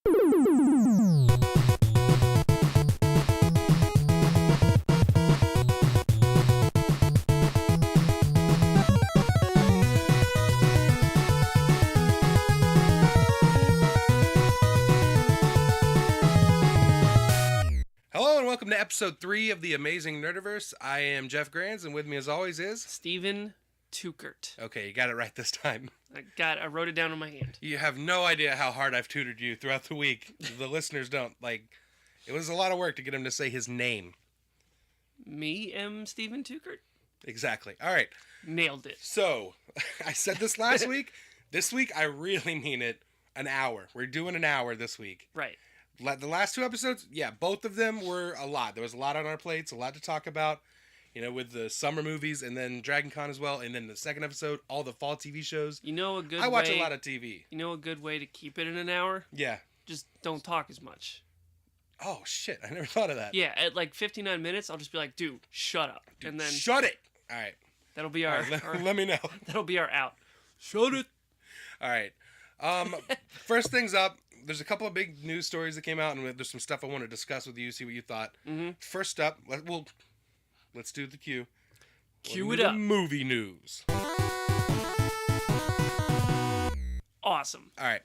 Hello and welcome to episode 3 of the Amazing Nerdiverse. I am Jeff Granz, and with me as always is... Stephen Tukert. Okay, you got it right this time. I wrote it down on my hand. You have no idea how hard I've tutored you throughout the week. The listeners don't. It was a lot of work to get him to say his name. Me am Stephen Tukert? Exactly. All right. Nailed it. So, I said this last week. This week, I really mean it. An hour. We're doing an hour this week. Right. The last 2 episodes, yeah, both of them were a lot. There was a lot on our plates, a lot to talk about, with the summer movies and then Dragon Con as well. And then the second episode, all the fall TV shows. I watch a lot of TV. You know a good way to keep it in an hour? Yeah. Just don't talk as much. Oh, shit. I never thought of that. Yeah, at 59 minutes, I'll just be like, dude, shut up. Dude, and then shut it! All right. That'll be our... Let me know. That'll be our out. Shut it! All right. First things up, there's a couple of big news stories that came out, and there's some stuff I want to discuss with you, see what you thought. Mm-hmm. First up, let's do the cue. Cue it up. Movie news. Awesome. All right.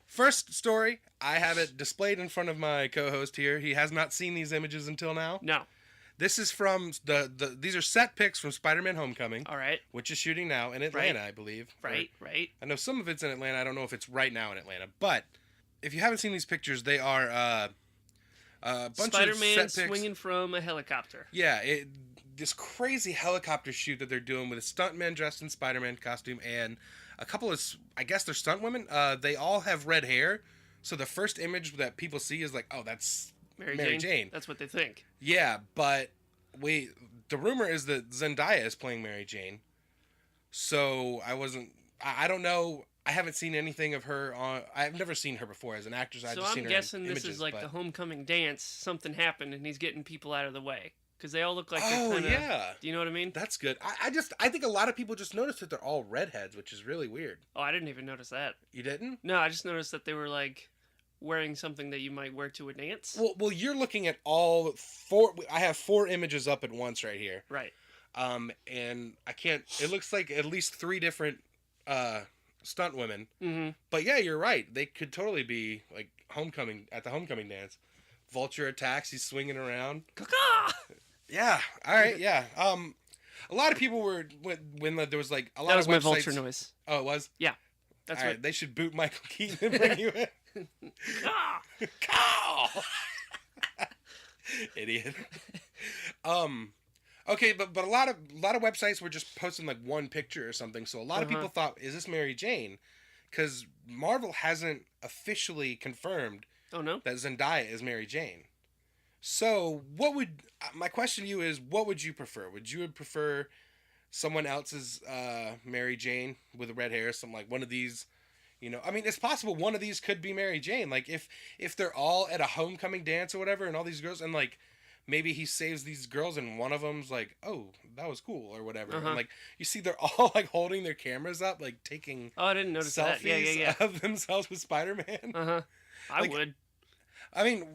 First story, I have it displayed in front of my co-host here. He has not seen these images until now. No. This is from these are set pics from Spider-Man Homecoming. All right. Which is shooting now in Atlanta, I believe. Right. I know some of it's in Atlanta. I don't know if it's right now in Atlanta. But if you haven't seen these pictures, they are a bunch Spider-Man of set pics. swinging from a helicopter. Yeah, this crazy helicopter shoot that they're doing with a stuntman dressed in Spider-Man costume and a couple of, I guess they're stunt women. They all have red hair. So the first image that people see is like, oh, that's Mary Jane. That's what they think. Yeah, but the rumor is that Zendaya is playing Mary Jane. So I don't know. I haven't seen anything of her I've never seen her before as an actress. So I'm guessing this is like the homecoming dance. Something happened and he's getting people out of the way. Because they all look like they're kind of... yeah. Do you know what I mean? That's good. I think a lot of people just noticed that they're all redheads, which is really weird. Oh, I didn't even notice that. You didn't? No, I just noticed that they were wearing something that you might wear to a dance. Well, you're looking at all 4... I have 4 images up at once right here. Right. And I can't... It looks like at least 3 different stunt women. Mm-hmm. But yeah, you're right. They could totally be at the homecoming dance. Vulture attacks. He's swinging around. Caw-caw! Yeah. All right. Yeah. A lot of people were when there was a lot of websites. That was my vulture noise. Oh, it was? Yeah. That's all right. They should boot Michael Keaton and bring you in. Caw! Idiot. Okay, but a lot of websites were just posting one picture or something. So a lot of people thought, is this Mary Jane? Because Marvel hasn't officially confirmed that Zendaya is Mary Jane. So my question to you is, what would you prefer? Would you prefer someone else's Mary Jane with red hair, one of these, it's possible one of these could be Mary Jane. If they're all at a homecoming dance or whatever, and all these girls, and maybe he saves these girls and one of them's like, oh, that was cool or whatever. And you see they're all holding their cameras up, taking I didn't notice selfies that. Yeah. of themselves with Spider-Man. I would. I mean,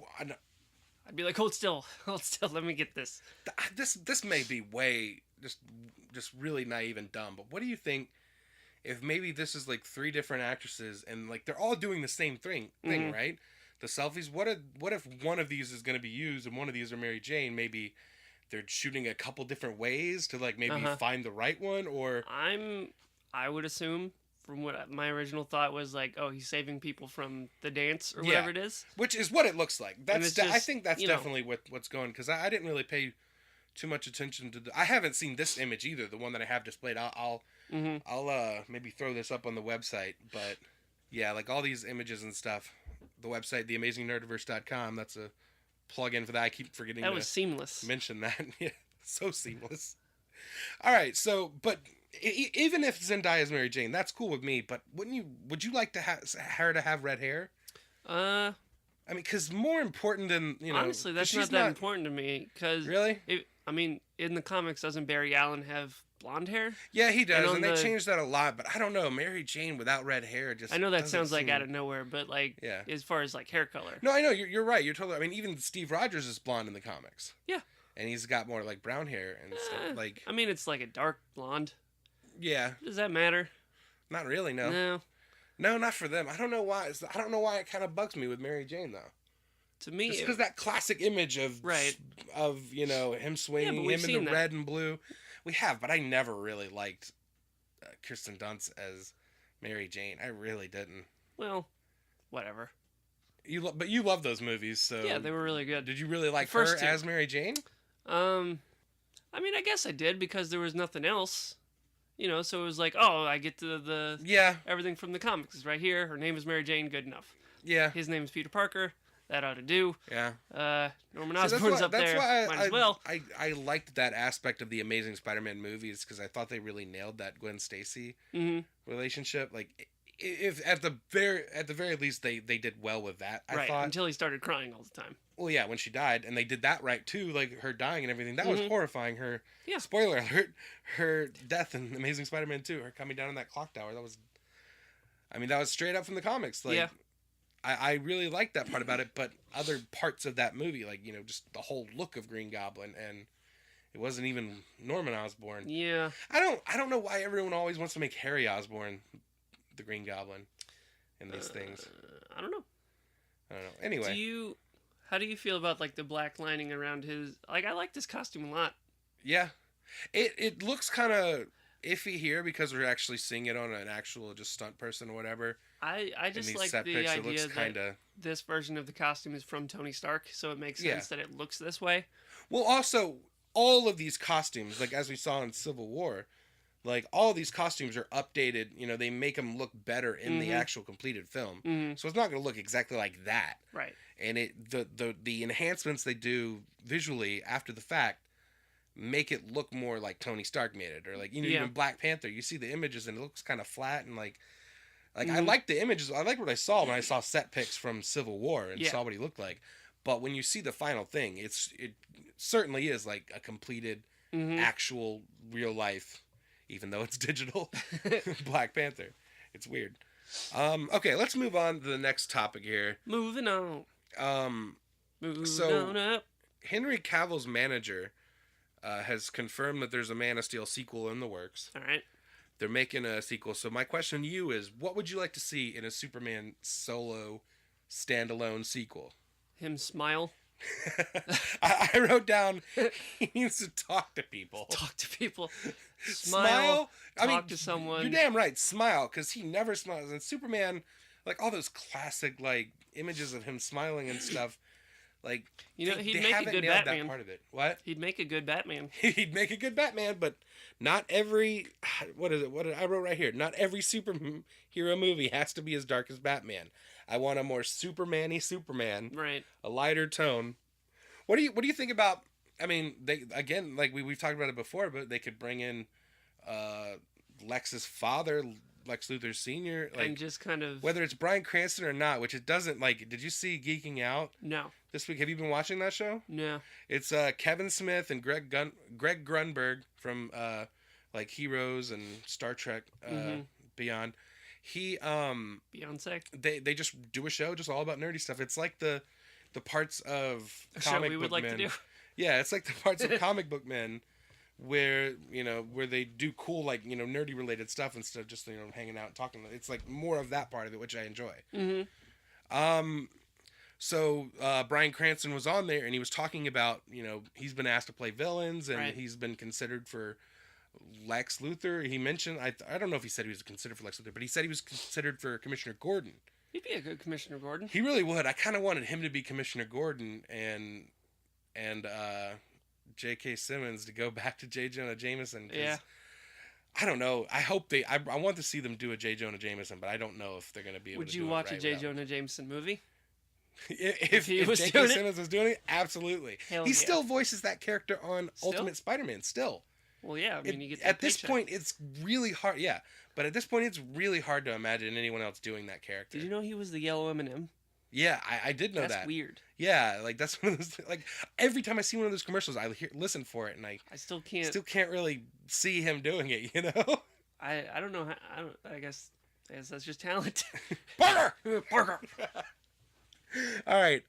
I'd be like, hold still, let me get this. This may be way just really naive and dumb, but what do you think if maybe this is 3 different actresses and they're all doing the same thing, right? The selfies. What if one of these is going to be used and one of these are Mary Jane? Maybe they're shooting a couple different ways to maybe find the right one, or I would assume from what my original thought was he's saving people from the dance or whatever it is, which is what it looks like. That's just, I think that's definitely what's going, because I didn't really pay too much attention to I haven't seen this image either, the one that I have displayed. I'll maybe throw this up on the website, but yeah, all these images and stuff. The website, theamazingnerdiverse.com. That's a plug-in for that. I keep forgetting that was seamless. Mention that. Yeah, so seamless. All right, so but even if Zendaya is Mary Jane, that's cool with me. But would you like to her to have red hair? I mean, because more important than honestly, that's not that important to me. Because really, in the comics, doesn't Barry Allen have blonde hair. Yeah, he does, and they the- changed that a lot. But I don't know, Mary Jane without red hair just. I know that doesn't sounds like seem- out of nowhere, but like Yeah. as far as like hair color. No, I know you're right. You're totally. I mean, even Steve Rogers is blonde in the comics. Yeah. And he's got more like brown hair and stuff. Like, I mean, it's like a dark blonde. yeah, Does that matter? not really. No. No. No, not for them. I don't know why. I don't know why it kind of bugs me with Mary Jane though. To me, Just because that classic image of Right. of him swinging, but we've him in seen the that. red and blue, we have. But I never really liked Kirsten Dunst as Mary Jane. I really didn't. well, whatever. But you love those movies, so Yeah, they were really good. Did you really like The first her two. as Mary Jane? I mean, I guess I did because there was nothing else. So it was like, oh, I get to the Yeah, everything from the comics is right here. Her name is Mary Jane. Good enough. yeah, His name is Peter Parker. That ought to do. yeah. Norman See, Osborn's up there. Might as well. I liked that aspect of the Amazing Spider-Man movies because I thought they really nailed that Gwen Stacy relationship. Like, if at the very least they did well with that. I Right, thought. until he started crying all the time. Well, yeah, when she died, and they did that right too, like her dying and everything. That was horrifying. Her Yeah. spoiler alert, her death in Amazing Spider-Man 2, her coming down in that clock tower. That was straight up from the comics. Like, Yeah. I really liked that part about it, but other parts of that movie, like, just the whole look of Green Goblin, and it wasn't even Norman Osborn. Yeah. I don't know why everyone always wants to make Harry Osborn the Green Goblin in these things. I don't know. I don't know. Anyway. How do you feel about like the black lining around his? Like, I like this costume a lot. Yeah. It looks kind of iffy here because we're actually seeing it on an actual just stunt person or whatever. I just these like set the pics, it idea looks that kinda... this version of the costume is from Tony Stark, so it makes sense Yeah. that it looks this way. Well, also, all of these costumes, like as we saw in Civil War, like all these costumes are updated. They make them look better in the actual completed film. So it's not going to look exactly like that. Right. And the enhancements they do visually after the fact make it look more like Tony Stark made it, or like even Black Panther. You see the images and it looks kind of flat and like I like the images. I like what I saw when I saw set pics from Civil War and saw what he looked like. But when you see the final thing, it certainly is like a completed actual real life, even though it's digital, Black Panther. It's weird. Okay, let's move on to the next topic here. Moving on. Moving on up. Henry Cavill's manager has confirmed that there's a Man of Steel sequel in the works. All right. They're making a sequel. So my question to you is, what would you like to see in a Superman solo standalone sequel? Him smile. I wrote down he needs to talk to people. Talk to people. Smile. Talk to someone. You're damn right. Smile, because he never smiles. And Superman, like all those classic like images of him smiling and stuff, like he'd they make a haven't good nailed Batman. that part of it. What? He'd make a good Batman. He'd make a good Batman, but not every. What is it? What I wrote right here? Not every superhero movie has to be as dark as Batman. I want a more Superman-y Superman, Right. a lighter tone. What do you think about? I mean, they again, like we've talked about it before, but they could bring in Lex's father, Lex Luthor Sr., like, and just kind of whether it's Bryan Cranston or not, which it doesn't. Like, did you see Geeking Out no. this week? Have you been watching that show? No. It's Kevin Smith and Greg Grunberg from like Heroes and Star Trek Beyond. He Beyonce. they just do a show just all about nerdy stuff. It's like the parts of A show comic we book would like men. to do. Yeah, it's like the parts of comic book men where where they do cool like nerdy related stuff instead of just hanging out and talking. It's like more of that part of it, which I enjoy. So Bryan Cranston was on there and he was talking about he's been asked to play villains and Right. he's been considered for Lex Luthor. He mentioned I don't know if he said he was considered for Lex Luthor, but he said he was considered for Commissioner Gordon. He'd be a good Commissioner Gordon. He really would. I kind of wanted him to be Commissioner Gordon and J.K. Simmons to go back to J. Jonah Jameson. Yeah. I don't know. I hope I want to see them do a J. Jonah Jameson, but I don't know if they're going to be able Would to you do watch it right a J. without- Jonah Jameson movie? If he was J.K. doing it? Simmons was doing it, absolutely. Hell He yeah. still voices that character on Still? Ultimate Spider-Man, still. Well, yeah. I mean, you get that At this paycheck. point, it's really hard. Yeah, but at this point, it's really hard to imagine anyone else doing that character. Did you know he was the yellow M&M? Yeah, I did know That's that. weird. Yeah, like that's one of those like every time I see one of those commercials, listen for it, and I I still can't. still can't really see him doing it. You know, I don't know how. I guess that's just talent. Parker. Parker, All right.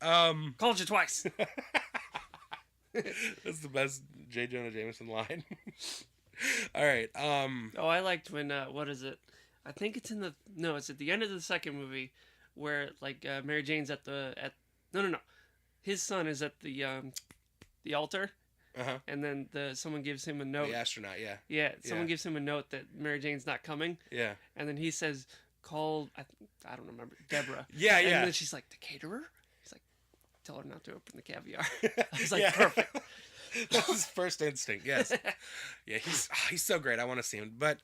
called you twice. That's the best J. Jonah Jameson line. All right. Oh, I liked when what is it? I think it's it's at the end of the second movie where like Mary Jane's at no, his son is at the altar, and then someone gives him a note. The astronaut, yeah. Yeah, someone gives him a note that Mary Jane's not coming. Yeah. And then he says, "Call I don't remember, Deborah." Yeah, yeah. And then she's like, "The caterer." He's like, "Tell her not to open the caviar." I was like, "Perfect." That's his first instinct. Yes. Yeah, he's so great. I want to see him, but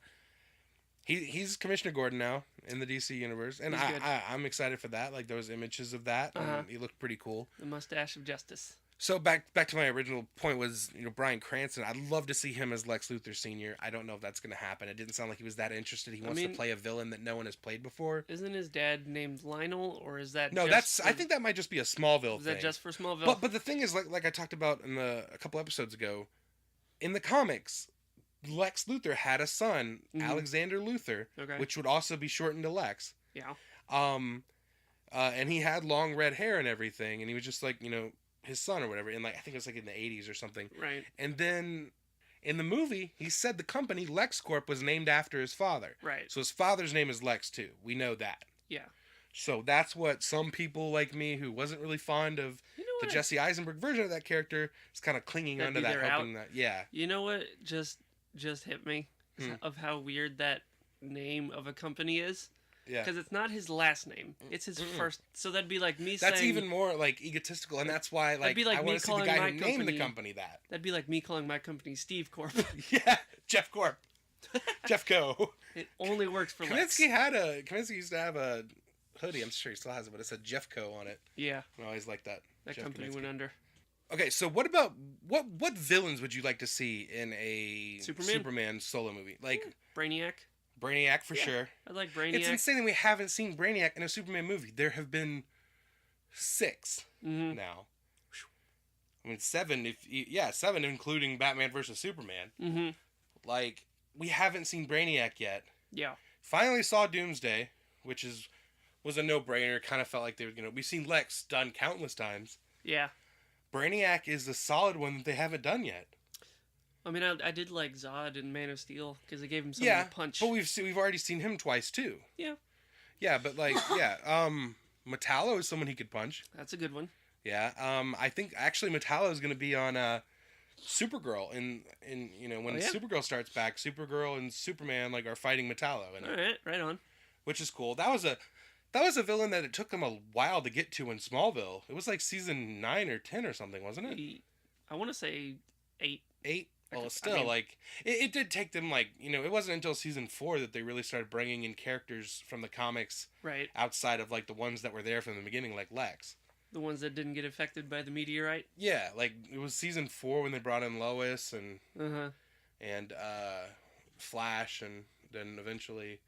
he's Commissioner Gordon now in the DC universe, and I'm excited for that. Like, there was images of that, and he looked pretty cool. The mustache of justice. So back to my original point was, Bryan Cranston. I'd love to see him as Lex Luthor Sr. I don't know if that's going to happen. It didn't sound like he was that interested. He wants to play a villain that no one has played before. Isn't his dad named Lionel, or is that no? I think that might just be a Smallville thing. Is that just for Smallville? But the thing is, like I talked about a couple episodes ago, in the comics, Lex Luthor had a son, Alexander Luthor, which would also be shortened to Lex. Yeah. And he had long red hair and everything, and he was just like, his son or whatever, and like I think it was like in the 80s or something. Right. And then in the movie, he said the company LexCorp was named after his father. Right. So his father's name is Lex too. We know that. Yeah. So that's what some people like me, who wasn't really fond of the Jesse Eisenberg version of that character, is kind of clinging onto that, hoping that You know what just hit me of how weird that name of a company is. Yeah. Because it's not his last name. It's his first. So that'd be like me saying... That's saying... even more, like, egotistical, and that's why, like I want to see the guy who named the company that. That'd be like me calling my company Steve Corp. Yeah, Jeff Corp. Jeff Co. It only works for Kaminsky Lex. Kaminsky used to have a hoodie, I'm sure he still has it, but it said Jeff Co. on it. Yeah. I always liked that. That Jeff company Kaminsky. went under. Okay, so what about... What villains would you like to see in a Superman solo movie? Like... Brainiac for sure. I like Brainiac. It's insane that we haven't seen Brainiac in a Superman movie. There have been 6 now. I mean 7 7 including Batman versus Superman. Like, we haven't seen Brainiac yet. Yeah. Finally saw Doomsday, which was a no-brainer. Kind of felt like they were we've seen Lex done countless times. Yeah. Brainiac is the solid one that they haven't done yet. I mean, I did like Zod in Man of Steel because they gave him something to punch. But we've already seen him twice too. Yeah. Yeah, but like Metallo is someone he could punch. That's a good one. Yeah. I think actually Metallo is going to be on Supergirl in when Supergirl starts back. Supergirl and Superman are fighting Metallo. All right, right on. Which is cool. That was a villain that it took them a while to get to in Smallville. It was like season 9 or 10 or something, wasn't it? I want to say 8. 8. Well, still, it did take them, it wasn't until season 4 that they really started bringing in characters from the comics outside of, the ones that were there from the beginning, like Lex. The ones that didn't get affected by the meteorite? Yeah, it was season 4 when they brought in Lois and Flash, and then eventually,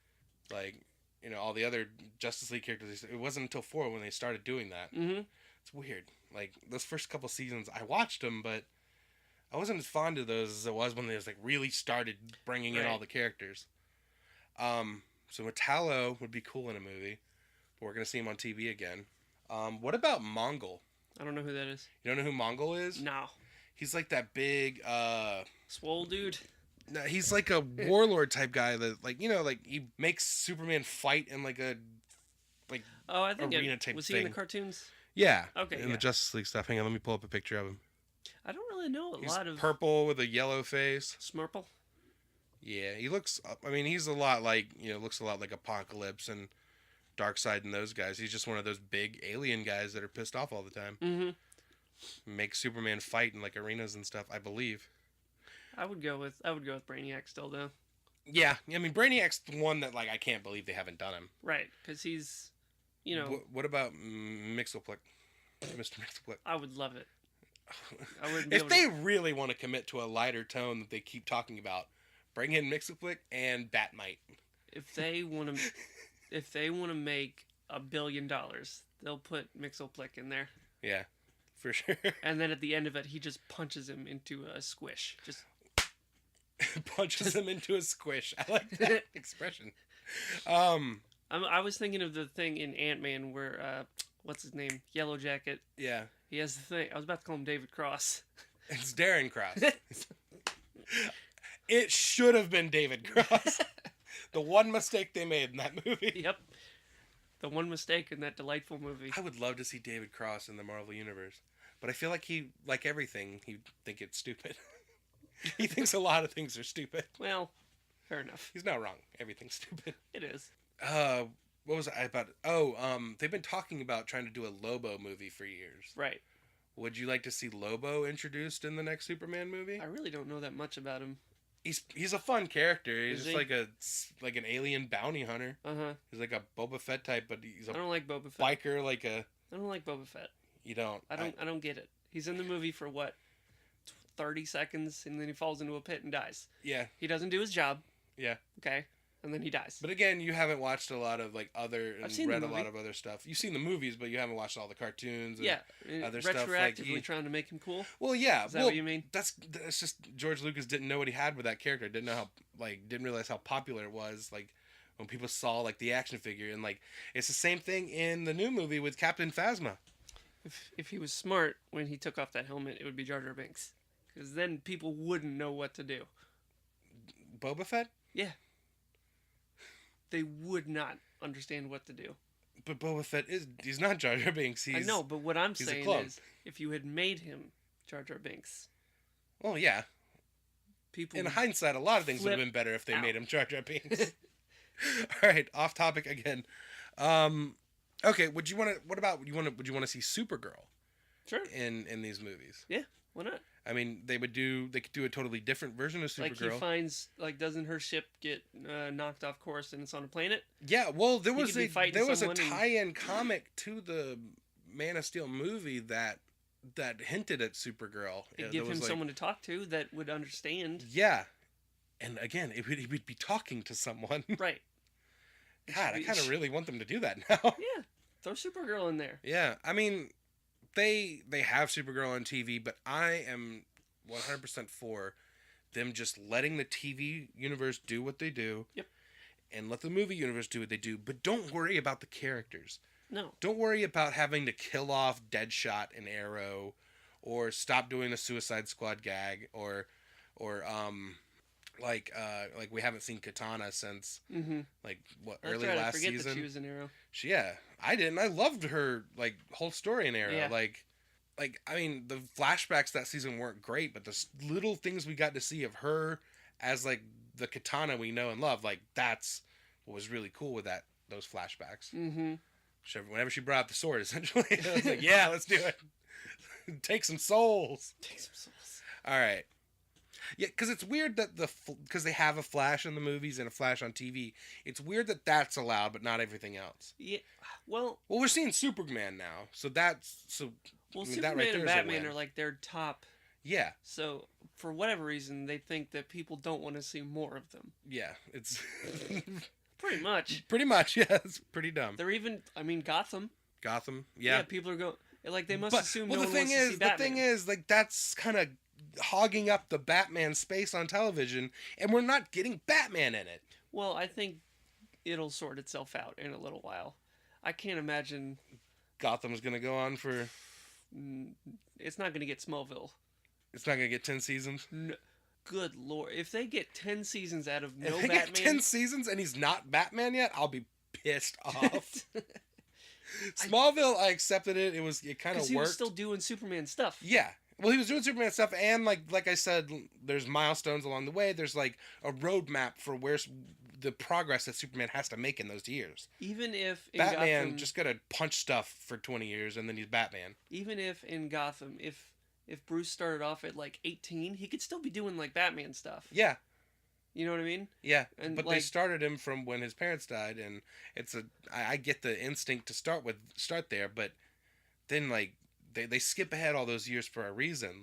all the other Justice League characters. It wasn't until 4 when they started doing that. Mm-hmm. It's weird. Those first couple seasons, I watched them, but... I wasn't as fond of those as I was when they really started bringing in all the characters. So Metallo would be cool in a movie, but we're gonna see him on TV again. What about Mongol? I don't know who that is. You don't know who Mongol is? No. He's like that big swole dude. No, he's like a warlord type guy that he makes Superman fight in a I think arena type was thing. he in the cartoons? Yeah. Okay. In the Justice League stuff. Hang on, let me pull up a picture of him. I don't really know He's lot of... purple with a yellow face. Smurple? Yeah, he looks... I mean, he's a lot looks a lot like Apocalypse and Darkseid and those guys. He's just one of those big alien guys that are pissed off all the time. Mm-hmm. Make Superman fight in, arenas and stuff, I believe. I would go with Brainiac still, though. Yeah, I mean, Brainiac's the one that, I can't believe they haven't done him. Right, because he's, What about Mxyzptlk? Mr. Mxyzptlk? I would love it. If they really want to commit to a lighter tone that they keep talking about, bring in Mxyzptlk and Batmite. If they want to make $1 billion, they'll put Mxyzptlk in there. Yeah, for sure. And then at the end of it, he just punches him into a squish. Just Punches him into a squish. I like that expression. I was thinking of the thing in Ant-Man where, what's his name? Yellow Jacket. Yeah. He has the thing. I was about to call him David Cross. It's Darren Cross. It should have been David Cross. The one mistake they made in that movie. Yep. The one mistake in that delightful movie. I would love to see David Cross in the Marvel Universe. But I feel like he, like everything, he'd think it's stupid. He thinks a lot of things are stupid. Well, fair enough. He's not wrong. Everything's stupid. It is. What was I about? Oh, they've been talking about trying to do a Lobo movie for years. Right. Would you like to see Lobo introduced in the next Superman movie? I really don't know that much about him. He's a fun character. He's Is just he? like an alien bounty hunter. Uh-huh. He's like a Boba Fett type, but he's I a don't like Boba Fett. biker. Like a I don't like Boba Fett. you don't. I don't get it. He's in the movie for what? 30 seconds, and then he falls into a pit and dies. Yeah. He doesn't do his job. Yeah. Okay. And then he dies. But again, you haven't watched a lot of like other I've and seen read the a lot of other stuff. You've seen the movies, but you haven't watched all the cartoons. And yeah. other stuff. Retroactively Like trying to make him cool. well, yeah. Is that what you mean? That's just George Lucas didn't know what he had with that character. Didn't know didn't realize how popular it was. Like when people saw like the action figure, and like it's the same thing in the new movie with Captain Phasma. If he was smart when he took off that helmet, it would be Jar Jar Binks. Because then people wouldn't know what to do. Boba Fett? Yeah. They would not understand what to do. But Boba Fett he's not Jar Jar Binks. I know, but what I'm he's a saying clone. is, if you had made him Jar Jar Binks, well, yeah. people In hindsight, a lot of things would have been better if they made him Jar Jar Binks. All right, off topic again. Okay, would you want to see Supergirl? Sure. In these movies? Yeah, why not? I mean, they could do a totally different version of Supergirl. Like he finds, doesn't her ship get knocked off course and it's on a planet? Yeah, well, there was a someone tie-in comic to the Man of Steel movie that hinted at Supergirl. It'd give him someone to talk to that would understand. Yeah, and again, he would be talking to someone. Right. God, I kind of really want them to do that now. Yeah, throw Supergirl in there. Yeah, I mean, they have Supergirl on TV, but I am 100% for them just letting the TV universe do what they do. Yep. And let the movie universe do what they do, but don't worry about the characters. No. Don't worry about having to kill off Deadshot and Arrow, or stop doing the Suicide Squad gag, or we haven't seen Katana since early right, last I forget season. That she was in Arrow. I didn't. I loved her whole story in Arrow. Yeah. I mean, the flashbacks that season weren't great, but the little things we got to see of her as the Katana we know and love, that's what was really cool with those flashbacks. Mm-hmm. Whenever she brought out the sword, essentially, I was like, yeah, let's do it. Take some souls. All right. Yeah, because it's weird that because they have a Flash in the movies and a Flash on TV. It's weird that that's allowed, but not everything else. Yeah, well, we're seeing Superman now, so that's so. Well, I mean, Superman and Batman are their top. Yeah. So for whatever reason, they think that people don't want to see more of them. Yeah, it's pretty much. Pretty much, yeah. It's pretty dumb. They're even. I mean, Gotham. Gotham, yeah. Yeah, people are going. They must assume. Well, no one wants to see Batman. The thing is, that's kind of hogging up the Batman space on television, and we're not getting Batman in it. Well, I think it'll sort itself out in a little while. I can't imagine Gotham's gonna go on for. It's not gonna get Smallville. It's not gonna get 10 seasons. No, good lord! If they get 10 seasons out of no if they Batman, get 10 seasons and he's not Batman yet, I'll be pissed off. Smallville, I accepted it. It kind of worked. He was still doing Superman stuff. Yeah. Well, he was doing Superman stuff, and like I said, there's milestones along the way. There's a roadmap for where the progress that Superman has to make in those years. Even if in Batman Gotham, just gotta punch stuff for 20 years, and then he's Batman. Even if in Gotham, if Bruce started off at 18, he could still be doing Batman stuff. Yeah. You know what I mean? Yeah, but they started him from when his parents died, and I get the instinct to start there, but then they skip ahead all those years for a reason,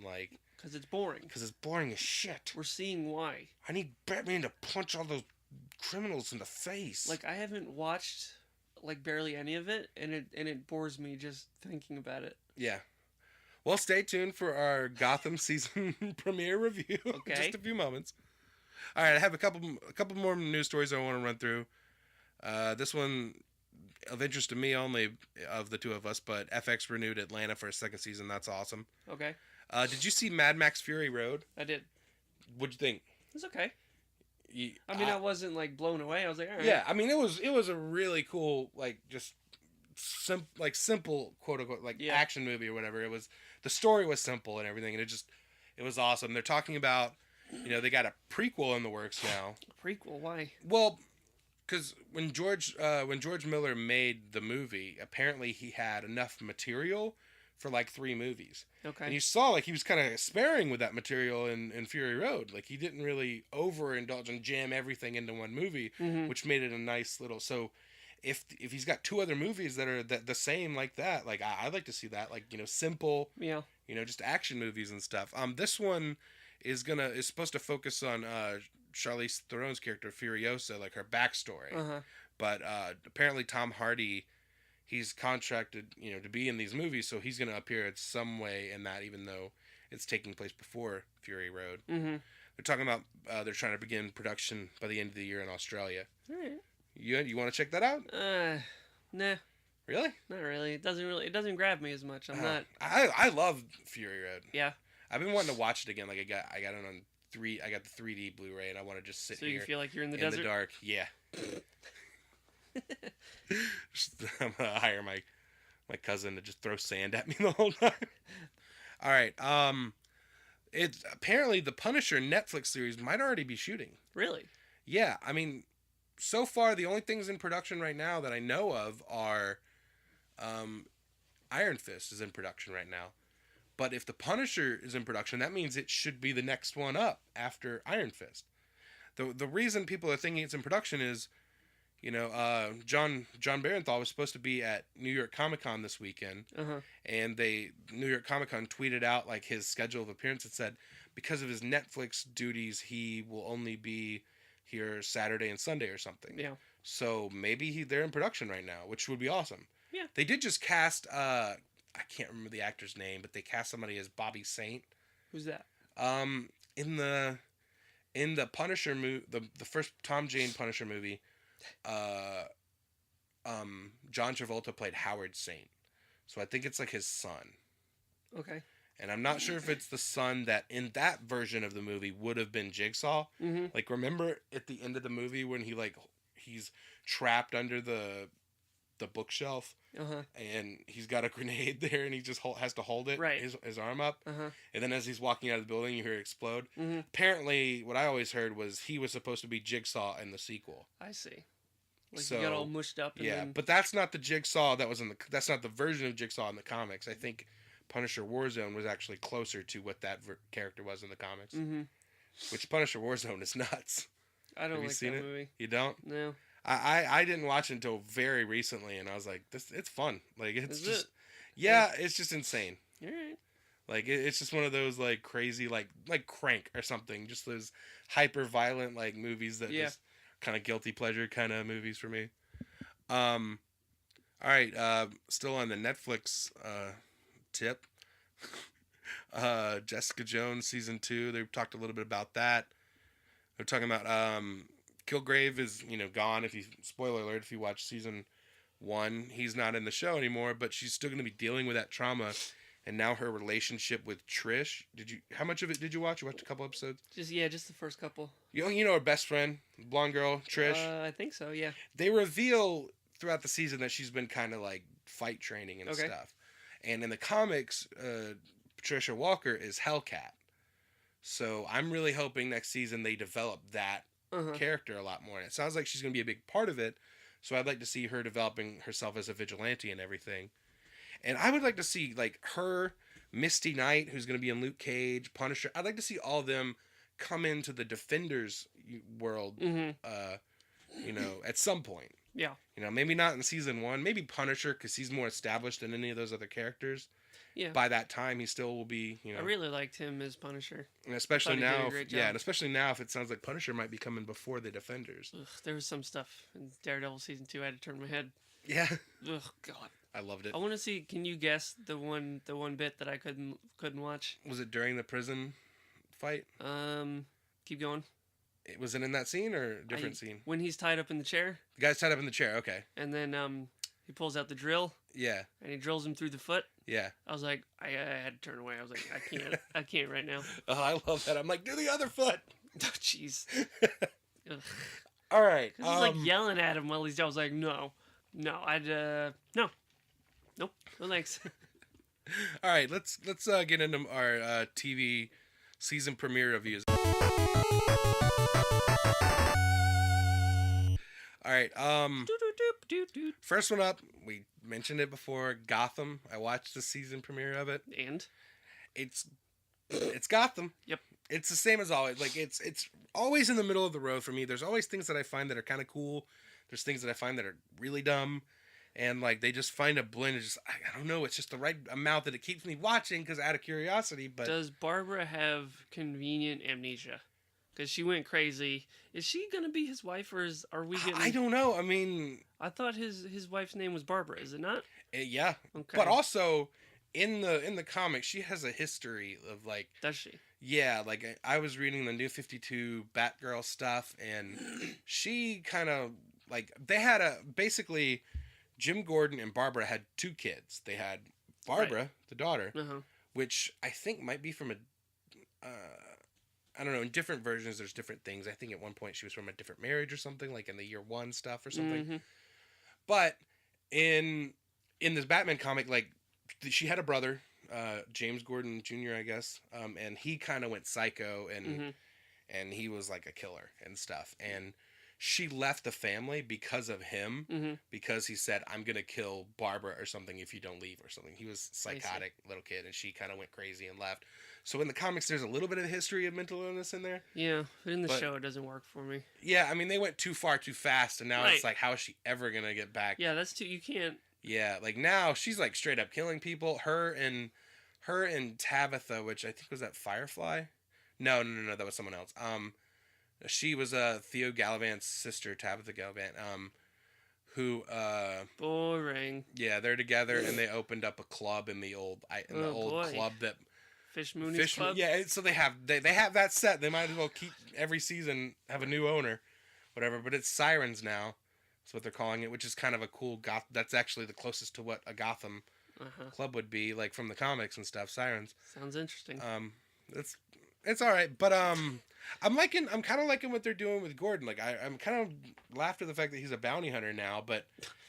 because it's boring. Because it's boring as shit. We're seeing why. I need Batman to punch all those criminals in the face. I haven't watched like barely any of it, and it bores me just thinking about it. Yeah. Well, stay tuned for our Gotham season premiere review in Okay. just a few moments. All right, I have a couple more news stories I want to run through. This one of interest to me only of the two of us, but FX renewed Atlanta for a second season. That's awesome. Okay. Did you see Mad Max Fury Road? I did. What'd you think? It's okay. I wasn't like blown away. I was like, all right. Yeah, I mean it was a really cool like just simple quote unquote like action movie or whatever. It was the story was simple and everything, and it was awesome. They're talking about they got a prequel in the works now. Prequel? Why? Well, because when George Miller made the movie, apparently he had enough material for like 3 movies. Okay. And you saw like he was kind of sparing with that material in Fury Road. Like he didn't really overindulge and jam everything into one movie, which made it a nice little. So if he's got 2 other movies that are the same like that, like I'd like to see that, like simple, just action movies and stuff. This one is supposed to focus on Charlize Theron's character Furiosa, like her backstory. But apparently Tom Hardy, he's contracted, to be in these movies, so he's going to appear in some way in that, even though it's taking place before Fury Road. They're talking about they're trying to begin production by the end of the year in Australia. All right. You want to check that out? Nah. Really? Not really. It doesn't grab me as much. I'm not. I love Fury Road. Yeah. I've been wanting to watch it again. Like I got it on I got the 3D Blu-ray, and I want to just sit so here. So you feel like you're in the in desert? the dark. Yeah. I'm gonna hire my cousin to just throw sand at me the whole time. All right. It's apparently the Punisher Netflix series might already be shooting. Really? Yeah. I mean, so far the only things in production right now that I know of are, Iron Fist is in production right now. But if the Punisher is in production, that means it should be the next one up after Iron Fist. The reason people are thinking it's in production is, John Barenthal was supposed to be at New York Comic Con this weekend, and New York Comic Con tweeted out like his schedule of appearance. It said because of his Netflix duties, he will only be here Saturday and Sunday or something. Yeah. So maybe they're in production right now, which would be awesome. Yeah. They did just cast I can't remember the actor's name, but they cast somebody as Bobby Saint. Who's that? In the Punisher movie, the first Tom Jane Punisher movie, John Travolta played Howard Saint. So I think it's like his son. Okay. And I'm not sure if it's the son that in that version of the movie would have been Jigsaw. Like remember at the end of the movie when he's trapped under the bookshelf, and he's got a grenade there, and he just has to hold it, right, his arm up, and then as he's walking out of the building, you hear it explode. Apparently, what I always heard was he was supposed to be Jigsaw in the sequel. I see. Like he got all mushed up. And but that's not the Jigsaw that was that's not the version of Jigsaw in the comics. I think Punisher Warzone was actually closer to what that character was in the comics. Which Punisher Warzone is nuts. I don't like that movie. movie. You don't? No. I didn't watch it until very recently, and I was like, it's fun. Like it's Is it? It's just insane. All right. Like it's just one of those like crazy like Crank or something. Just those hyper violent like movies that just kind of guilty pleasure kind of movies for me. All right. Still on the Netflix tip. Jessica Jones season 2. They talked a little bit about that. They're talking about Kilgrave is gone. Spoiler alert, if you watch season 1, he's not in the show anymore. But she's still going to be dealing with that trauma, and now her relationship with Trish. How much of it did you watch? You watched a couple episodes. Just the first couple. You know her best friend, blonde girl, Trish. I think so. Yeah. They reveal throughout the season that she's been kind of like fight training and stuff. And in the comics, Patricia Walker is Hellcat. So I'm really hoping next season they develop that character a lot more. And it sounds like she's going to be a big part of it. So I'd like to see her developing herself as a vigilante and everything. And I would like to see like her, Misty Knight, who's going to be in Luke Cage, Punisher. I'd like to see all of them come into the Defenders world, at some point. Yeah. Maybe not in season 1. Maybe Punisher, because he's more established than any of those other characters. Yeah. By that time, he still will be, I really liked him as Punisher. And especially now, and especially now if it sounds like Punisher might be coming before the Defenders. Ugh, there was some stuff in Daredevil season 2 I had to turn my head. Yeah. Ugh, God. I loved it. I want to see. Can you guess the one bit that I couldn't watch? Was it during the prison fight? Keep going. Was it in that scene or a different scene? When he's tied up in the chair. The guy's tied up in the chair. Okay. And then he pulls out the drill. Yeah. And he drills him through the foot. Yeah. I was like, I had to turn away. I was like, I can't right now. Oh, I love that. I'm like, do the other foot. Oh, jeez. All right. He's like yelling at him while he's. I was like, no, no, nope, no thanks. All right, let's get into our TV season premiere reviews. All right. First one up, we mentioned it before. Gotham. I watched the season premiere of it, and it's Gotham. Yep. It's the same as always. Like it's always in the middle of the road for me. There's always things that I find that are kind of cool. There's things that I find that are really dumb. And like they just find a blend of just I don't know, it's just the right amount that it keeps me watching because out of curiosity. But does Barbara have convenient amnesia? Because she went crazy. Is she gonna be his wife, or are we getting? I don't know. I mean, I thought his wife's name was Barbara. Is it not? Yeah. Okay. But also in the comics, she has a history of like. Does she? Yeah, like I was reading the New 52 Batgirl stuff, and she kind of like they had basically. Jim Gordon and Barbara had two kids. They had Barbara, right. The daughter, which I think might be from I don't know, in different versions there's different things. I think at one point she was from a different marriage or something, like in the year one stuff or something. Mm-hmm. But in this Batman comic, like she had a brother, James Gordon Jr., I guess, and he kind of went psycho and he was like a killer and stuff. And she left the family because of him, because he said, I'm going to kill Barbara or something if you don't leave or something. He was a psychotic little kid, and she kind of went crazy and left. So in the comics, there's a little bit of the history of mental illness in there. Yeah, but in the show, it doesn't work for me. Yeah, I mean, they went too far too fast, and now it's like, how is she ever going to get back? Yeah, that's too, you can't. Yeah, like now, she's like straight up killing people. Her and Tabitha, which I think was that Firefly? No, that was someone else. She was Theo Gallivant's sister, Tabitha Gallivant, who boring. Yeah, they're together and they opened up a club in the old club that Fish Mooney's Club. Yeah, so they have that set. They might as well keep every season have a new owner, whatever. But it's Sirens now. That's what they're calling it, which is kind of a cool That's actually the closest to what a Gotham club would be, like from the comics and stuff. Sirens. Sounds interesting. It's all right, but I'm kind of liking what they're doing with Gordon. Like I'm kind of laughed at the fact that he's a bounty hunter now, but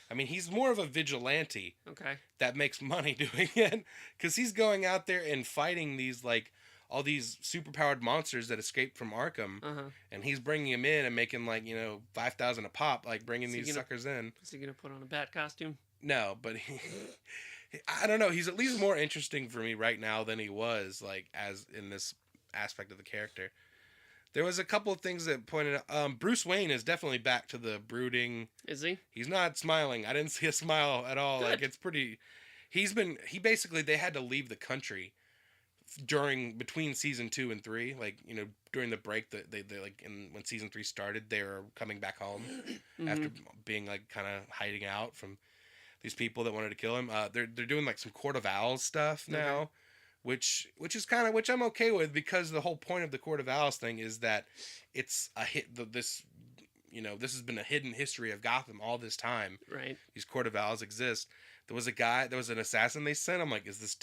I mean he's more of a vigilante. Okay. That makes money doing it because he's going out there and fighting these like all these superpowered monsters that escaped from Arkham, and he's bringing them in and making like 5,000 a pop, like bringing these suckers in. Is he gonna put on a bat costume? No, but I don't know. He's at least more interesting for me right now than he was like as in this aspect of the character. There was a couple of things that pointed out. Bruce Wayne is definitely back to the brooding. Is he? He's not smiling. I didn't see a smile at all. Good. Like it's pretty. They had to leave the country between season 2 and 3. Like during the break that they like when season 3 started, they were coming back home after being like kind of hiding out from these people that wanted to kill him. They're doing like some Court of Owls stuff now. Okay. Which I'm okay with because the whole point of the Court of Owls thing is that it's a hit. This has been a hidden history of Gotham all this time. Right. These Court of Owls exist. There was an assassin they sent. I'm like, is this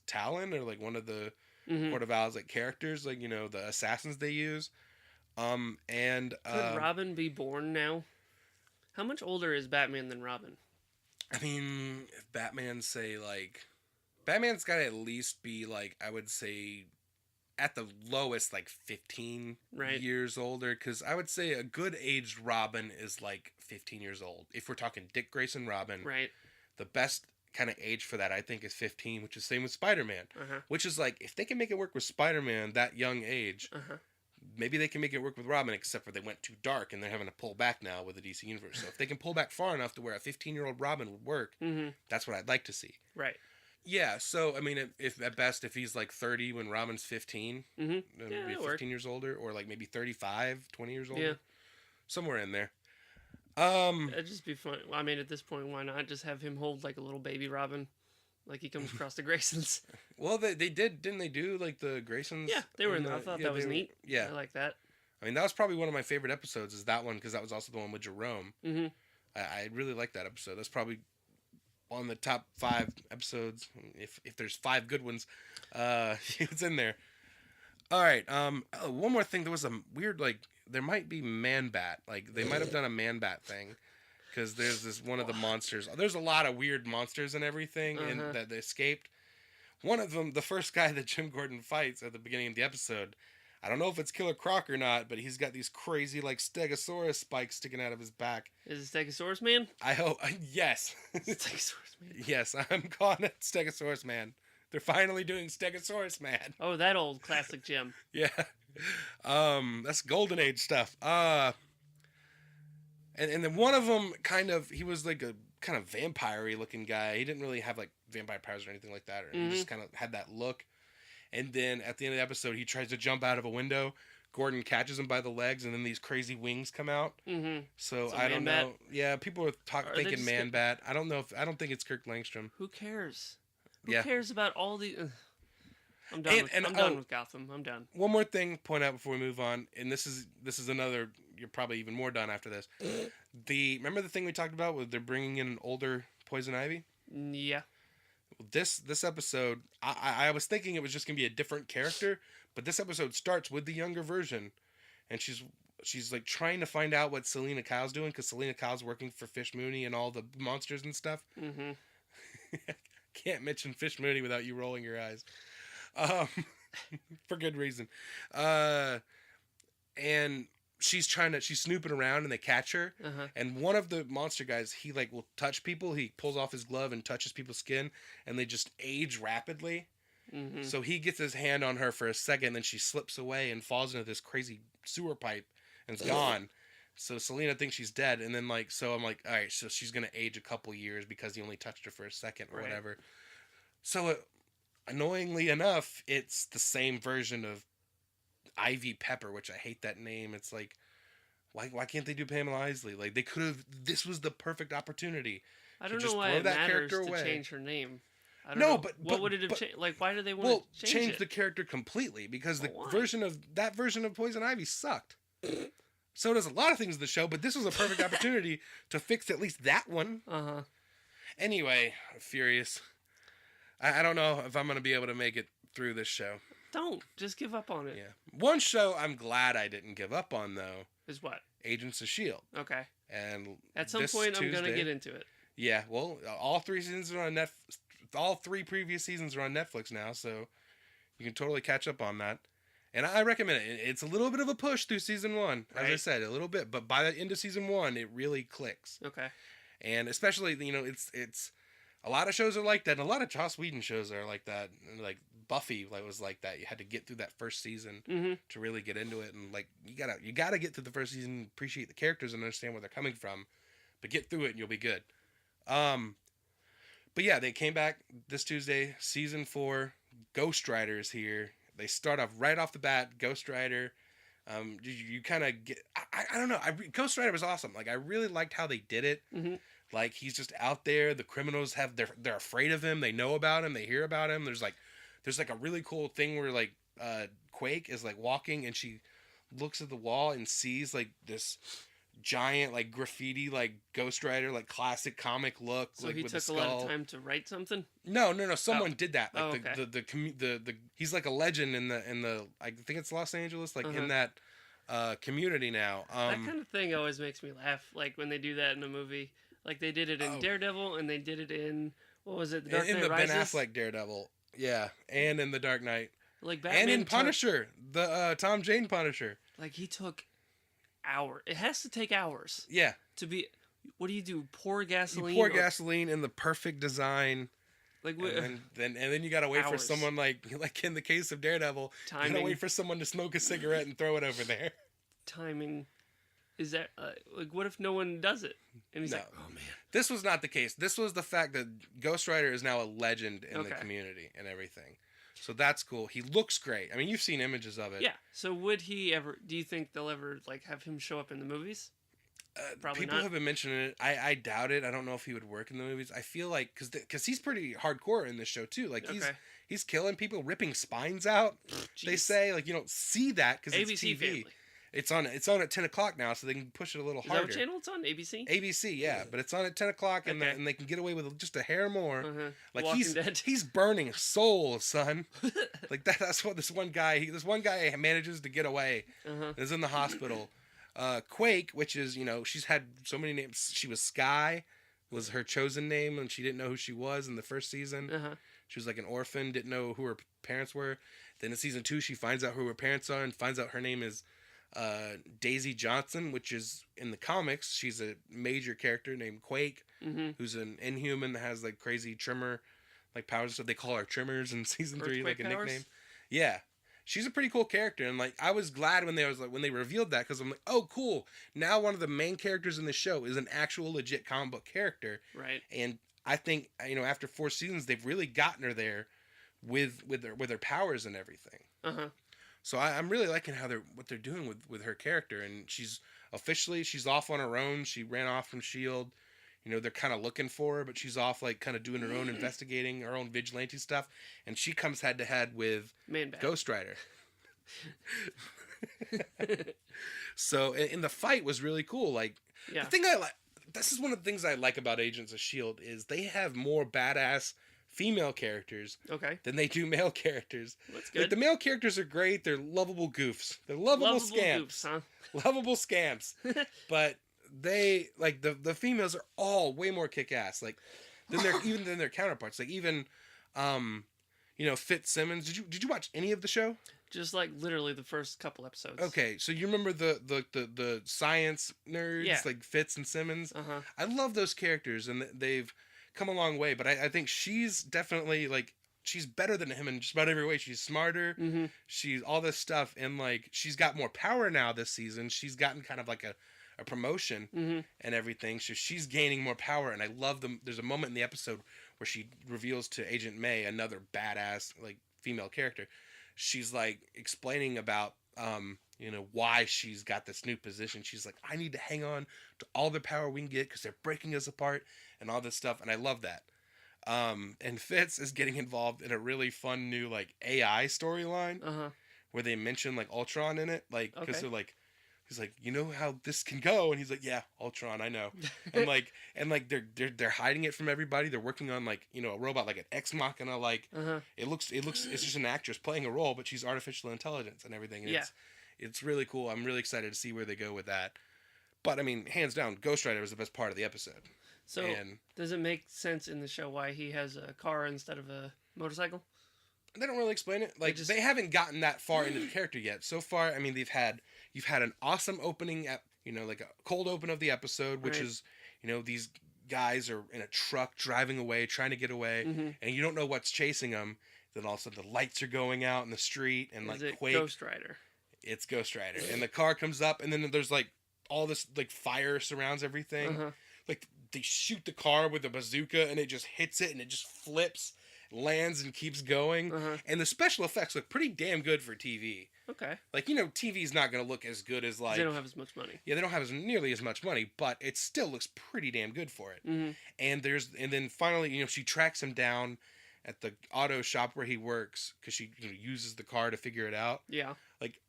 Talon or like one of the Court of Owls like characters, like the assassins they use? Could Robin be born now? How much older is Batman than Robin? I mean, if Batman's got to at least be, like, I would say, at the lowest, like, 15 years older. Because I would say a good aged Robin is, like, 15 years old. If we're talking Dick Grayson Robin, the best kind of age for that, I think, is 15, which is the same with Spider-Man. Which is, like, if they can make it work with Spider-Man that young age, maybe they can make it work with Robin, except for they went too dark, and they're having to pull back now with the DC Universe. So if they can pull back far enough to where a 15-year-old Robin would work, that's what I'd like to see. Right. Yeah, so I mean, if at best, if he's like 30 when Robin's 15, maybe 15 years older, or like maybe 35, 20 years older, somewhere in there. It'd just be fun. Well, I mean, at this point, why not just have him hold like a little baby Robin, like he comes across the Graysons? Well, they didn't they do like the Graysons? Yeah, they were in there. I thought that was neat. Yeah, I like that. I mean that was probably one of my favorite episodes. Is that one because that was also the one with Jerome. Mm-hmm. I really like that episode. That's probably on the top 5 episodes. If there's 5 good ones, it's in there. All right. One more thing. There was a weird there might be Man Bat. Like they might have done a Man Bat thing. Because there's this one of the monsters. There's a lot of weird monsters and everything that they escaped. One of them, the first guy that Jim Gordon fights at the beginning of the episode, I don't know if it's Killer Croc or not, but he's got these crazy Stegosaurus spikes sticking out of his back. Is it Stegosaurus Man? I hope yes. Stegosaurus Man. Yes, I'm calling it Stegosaurus Man. They're finally doing Stegosaurus Man. Oh, that old classic Jim. Yeah. That's Golden Age stuff. And then one of them he was like a kind of vampire-y looking guy. He didn't really have like vampire powers or anything like that. He just kind of had that look. And then at the end of the episode, he tries to jump out of a window. Gordon catches him by the legs, and then these crazy wings come out. Mm-hmm. So I don't know. Yeah, people are thinking Man Bat. I don't know I don't think it's Kirk Langstrom. Who cares? Who cares about all the... I'm done. I'm done with Gotham. I'm done. One more thing, point out before we move on, and this is another. You're probably even more done after this. Remember the thing we talked about where they're bringing in an older Poison Ivy? Yeah. This episode, I was thinking it was just gonna be a different character, but this episode starts with the younger version, and she's like trying to find out what Selena Kyle's doing because Selena Kyle's working for Fish Mooney and all the monsters and stuff. Mm-hmm. Can't mention Fish Mooney without you rolling your eyes. For good reason. And she's snooping around and they catch her. And one of the monster guys, he will touch people. He pulls off his glove and touches people's skin and they just age rapidly. Mm-hmm. So he gets his hand on her for a second, then she slips away and falls into this crazy sewer pipe and is gone. So Selena thinks she's dead. And then so I'm like, all right, so she's going to age a couple years because he only touched her for a second or whatever. So annoyingly enough, it's the same version of Ivy Pepper, which I hate that name. It's like, why can't they do Pamela Isley? Like they could have. This was the perfect opportunity. I don't know why it matters to change her name. I don't know. But what would it have changed? Like, why do they want to change the character completely? Because the version of Poison Ivy sucked. So does a lot of things in the show, but this was a perfect opportunity to fix at least that one. Anyway, I'm furious. I don't know if I'm going to be able to make it through this show. Don't. Just give up on it. Yeah. One show I'm glad I didn't give up on, though. Is what? Agents of S.H.I.E.L.D. Okay. And at some point, I'm going to get into it. Yeah. Well, all 3 seasons are on Netflix. All 3 previous seasons are on Netflix now, so you can totally catch up on that. And I recommend it. It's a little bit of a push through season 1, as I said, a little bit. But by the end of season 1, it really clicks. Okay. And especially, it's a lot of shows are like that. And a lot of Joss Whedon shows are like that. Like Buffy was like that. You had to get through that first season to really get into it. And you gotta get through the first season, appreciate the characters and understand where they're coming from. But get through it and you'll be good. But yeah, they came back this Tuesday. Season 4, Ghost Rider is here. They start off right off the bat, Ghost Rider. You kind of get... I don't know. Ghost Rider was awesome. I really liked how they did it. He's just out there. The criminals they're afraid of him. They know about him. They hear about him. There's a really cool thing where Quake is walking and she looks at the wall and sees this giant graffiti Ghost Rider classic comic look. So he took a lot of time to write something. No. Someone did that. Okay. The he's like a legend in the I think it's Los Angeles in that community now. That kind of thing always makes me laugh. When they do that in a movie, they did it in Daredevil and they did it in what was it? The Dark Knight Rises? Ben Affleck Daredevil. Yeah, and in the Dark Knight. Batman and in Punisher, the Tom Jane Punisher. He took hours. It has to take hours. Yeah. To be, what do you do? Pour gasoline. You pour gasoline in the perfect design. And then you gotta wait for someone like in the case of Daredevil. Timing. You gotta wait for someone to smoke a cigarette and throw it over there. Timing. Is that what if no one does it? And he's oh man. This was not the case. This was the fact that Ghost Rider is now a legend in the community and everything. So that's cool. He looks great. I mean, you've seen images of it. Yeah. So would he ever? Do you think they'll ever have him show up in the movies? Probably People not. have been mentioning it. I doubt it. I don't know if he would work in the movies. I feel like because he's pretty hardcore in this show too. Like Okay. he's killing people, ripping spines out. They Jeez. say like you don't see that because it's ABC TV. Family. It's on at 10 o'clock now, so they can push it a little Is that harder. what channel it's on? ABC. ABC, yeah, but it's on at 10 o'clock, and Okay. and they can get away with just a hair more. Uh-huh. Like Walking Dead. he's burning souls, son. Like that's what this one guy manages to get away. Uh-huh. Is in the hospital. Quake, which is she's had so many names. She was Sky, was her chosen name, and she didn't know who she was in the first season. Uh-huh. She was like an orphan, didn't know who her parents were. Then in season 2, she finds out who her parents are and finds out her name is Daisy Johnson, which is in the comics. She's a major character named Quake, who's an Inhuman that has like crazy tremor like powers and stuff. They call her Tremors in season 3, like a powers? nickname. Yeah. She's a pretty cool character, and like I was glad when they revealed that, because I'm like, oh cool, now one of the main characters in the show is an actual legit comic book character. Right. And I think after 4 seasons they've really gotten her there with her powers and everything. Uh-huh. So I'm really liking what they're doing with her character, and she's off on her own. She ran off from S.H.I.E.L.D. They're kind of looking for her, but she's off like kind of doing her own investigating, her own vigilante stuff, and she comes head to head with Ghost Rider. So in the fight was really cool. Like the thing I like, this is one of the things I like about Agents of S.H.I.E.L.D. is they have more badass female characters than they do male characters. That's good. Like, the male characters are great. They're lovable goofs. They're lovable scamps. Goofs, huh? Lovable scamps. But they like the females are all way more kick-ass like than their counterparts. Like even Fitzsimmons. Did you watch any of the show? Just like literally the first couple episodes. Okay, so you remember the science nerds like Fitz and Simmons? Uh-huh. I love those characters, and they've come a long way. But I think she's definitely like she's better than him in just about every way. She's smarter. Mm-hmm. She's all this stuff, and like she's got more power now this season. She's gotten kind of like a promotion and everything. So she's gaining more power, and I love them. There's a moment in the episode where she reveals to Agent May, another badass like female character. She's like explaining about why she's got this new position. She's like, I need to hang on to all the power we can get because they're breaking us apart and all this stuff, and I love that. And Fitz is getting involved in a really fun new like AI storyline where they mention like Ultron in it, like because they're like, he's like, you know how this can go, and he's like, yeah, Ultron, I know, and they're hiding it from everybody. They're working on like a robot like an Ex Machina, like it looks it's just an actress playing a role, but she's artificial intelligence and everything. And it's really cool. I'm really excited to see where they go with that. But I mean, hands down, Ghost Rider was the best part of the episode. So does it make sense in the show why he has a car instead of a motorcycle? They don't really explain it. Like they haven't gotten that far into the character yet. So far, I mean, you've had an awesome opening, like a cold open of the episode, which is, these guys are in a truck driving away, trying to get away, and you don't know what's chasing them. Then all of a sudden, the lights are going out in the street, and Is like it Quake. Ghost Rider. It's Ghost Rider, and the car comes up, and then there's like all this like fire surrounds everything. Like they shoot the car with a bazooka, and it just hits it, and it just flips, lands, and keeps going. And the special effects look pretty damn good for TV. Okay. Like, TV's not going to look as good as like... They don't have as much money. Yeah, they don't have nearly as much money, but it still looks pretty damn good for it. And then finally, she tracks him down at the auto shop where he works because she uses the car to figure it out. Yeah. Like,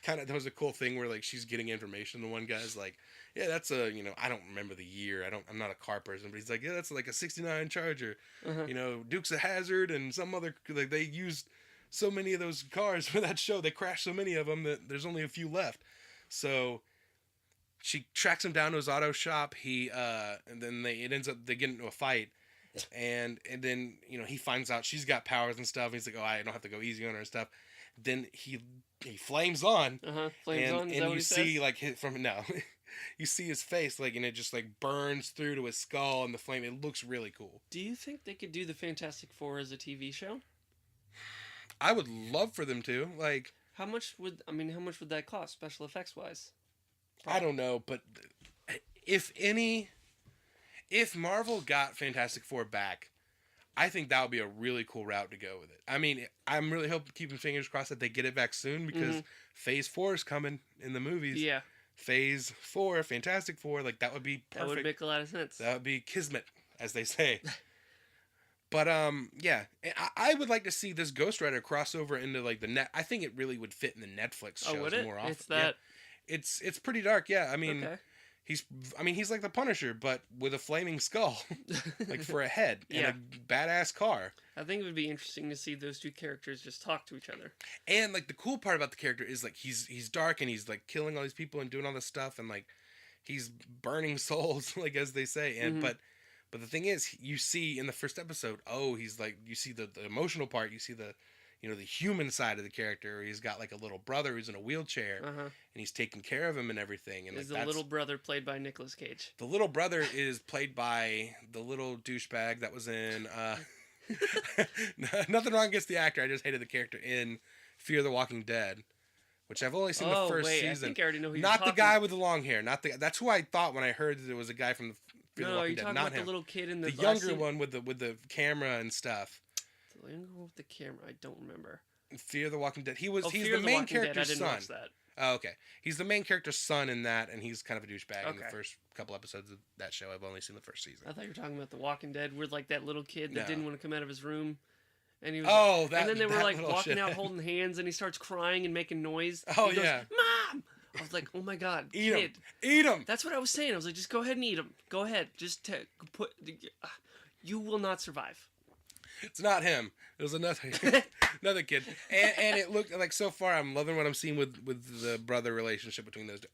that was a cool thing where like she's getting information. The one guy's like, yeah, that's a, I don't remember the year. I'm not a car person, but he's like, yeah, that's like a 69 Charger. Dukes of Hazzard and some other, like they used so many of those cars for that show. They crashed so many of them that there's only a few left. So she tracks him down to his auto shop. And then they get into a fight. And then, he finds out she's got powers and stuff. And he's like, oh, I don't have to go easy on her and stuff. Then he flames on. Flames on. And you see like you see his face like, and it just like burns through to his skull and the flame. It looks really cool. Do you think they could do the Fantastic Four as a TV show? I would love for them to. Like, how much would that cost, special effects wise? I don't know, but if Marvel got Fantastic Four back, I think that would be a really cool route to go with it. I mean, I'm really keeping fingers crossed that they get it back soon because Phase 4 is coming in the movies. Yeah. Phase 4, Fantastic Four, like that would be perfect. That would make a lot of sense. That would be kismet, as they say. But yeah, I would like to see this Ghost Rider crossover into like the net. I think it really would fit in the Netflix shows more often. It's that. Yeah. It's pretty dark. Yeah, I mean, Okay. he's like the Punisher, but with a flaming skull, like for a head, and a badass car. I think it would be interesting to see those two characters just talk to each other. And like the cool part about the character is like he's dark and he's like killing all these people and doing all this stuff and like he's burning souls, like as they say. And but the thing is, you see in the first episode, he's like, you see the emotional part, you see the the human side of the character. He's got like a little brother who's in a wheelchair, and he's taking care of him and everything. And is like, the little brother played by Nicolas Cage? The little brother is played by the little douchebag that was in. Nothing wrong against the actor. I just hated the character in Fear the Walking Dead, which I've only seen the first season. I think I already know who you're talking. Not the guy with the long hair. That's who I thought when I heard that it was a guy from the Fear the Walking Dead. Not him. The little kid in the younger one with the camera and stuff. The younger one with the camera. I don't remember. Fear the Walking Dead. He's the main character's son. That. Oh, okay. He's the main character's son in that, and he's kind of a douchebag in the first couple episodes of that show. I've only seen the first season. I thought you were talking about The Walking Dead, where like that little kid that didn't want to come out of his room, and he was. And then they were like walking out holding hands, and he starts crying and making noise. Oh he goes, yeah, Mom! I was like, oh my god, eat him! That's what I was saying. I was like, just go ahead and eat him. Go ahead, just put. You will not survive. It's not him. It was another kid, and it looked like so far I'm loving what I'm seeing with the brother relationship between those two.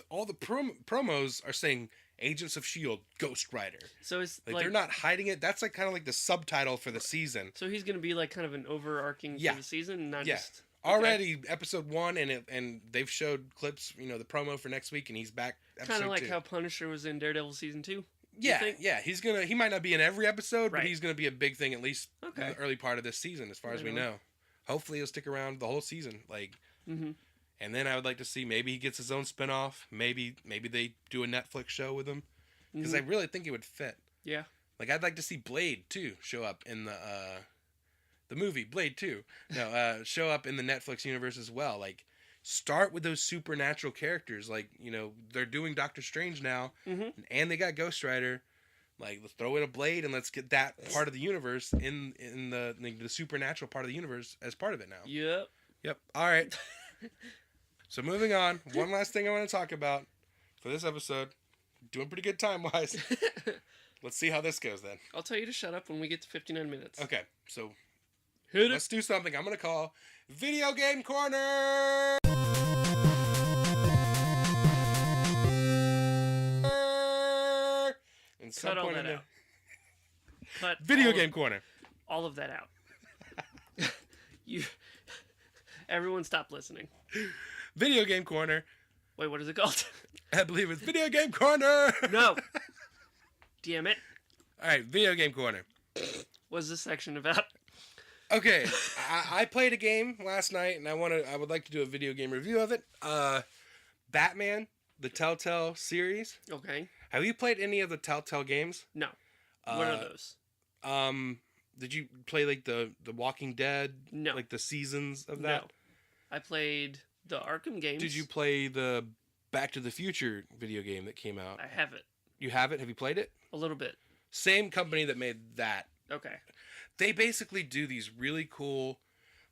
All the promos are saying Agents of S.H.I.E.L.D. Ghost Rider. So it's like they're not hiding it. That's like kind of like the subtitle for the season. So he's gonna be like kind of an overarching for the season, not just already episode 1, and they've showed clips. The promo for next week, and he's back. Kind of like 2. How Punisher was in Daredevil season 2. Yeah. He might not be in every episode, but he's gonna be a big thing at least in the early part of this season, as far as we know. Hopefully, he'll stick around the whole season. And then I would like to see maybe he gets his own spinoff. Maybe they do a Netflix show with him, because I really think it would fit. Yeah. Like I'd like to see Blade 2 show up in the movie Blade 2. No, show up in the Netflix universe as well. Like. Start with those supernatural characters, like they're doing Doctor Strange now, and they got Ghost Rider. Like let's throw in a Blade and let's get that part of the universe in the supernatural part of the universe as part of it now. Yep. All right. So moving on, one last thing I want to talk about for this episode. Doing pretty good time wise. Let's see how this goes then. I'll tell you to shut up when we get to 59 minutes. Okay, so hit it. Let's do something. I'm gonna call Video Game Corner. Cut all that out. Cut Video Game Corner. All of that out. Everyone stop listening. Video Game Corner. Wait, what is it called? I believe it's Video Game Corner. No. Damn it. All right, Video Game Corner. What's this section about? Okay, I played a game last night, and I would like to do a video game review of it. Batman, the Telltale series. Okay. Have you played any of the Telltale games? No. What are those? Did you play like the Walking Dead? No. Like the seasons of that? No. I played the Arkham games. Did you play the Back to the Future video game that came out? I have it. You have it? Have you played it? A little bit. Same company that made that. Okay. They basically do these really cool,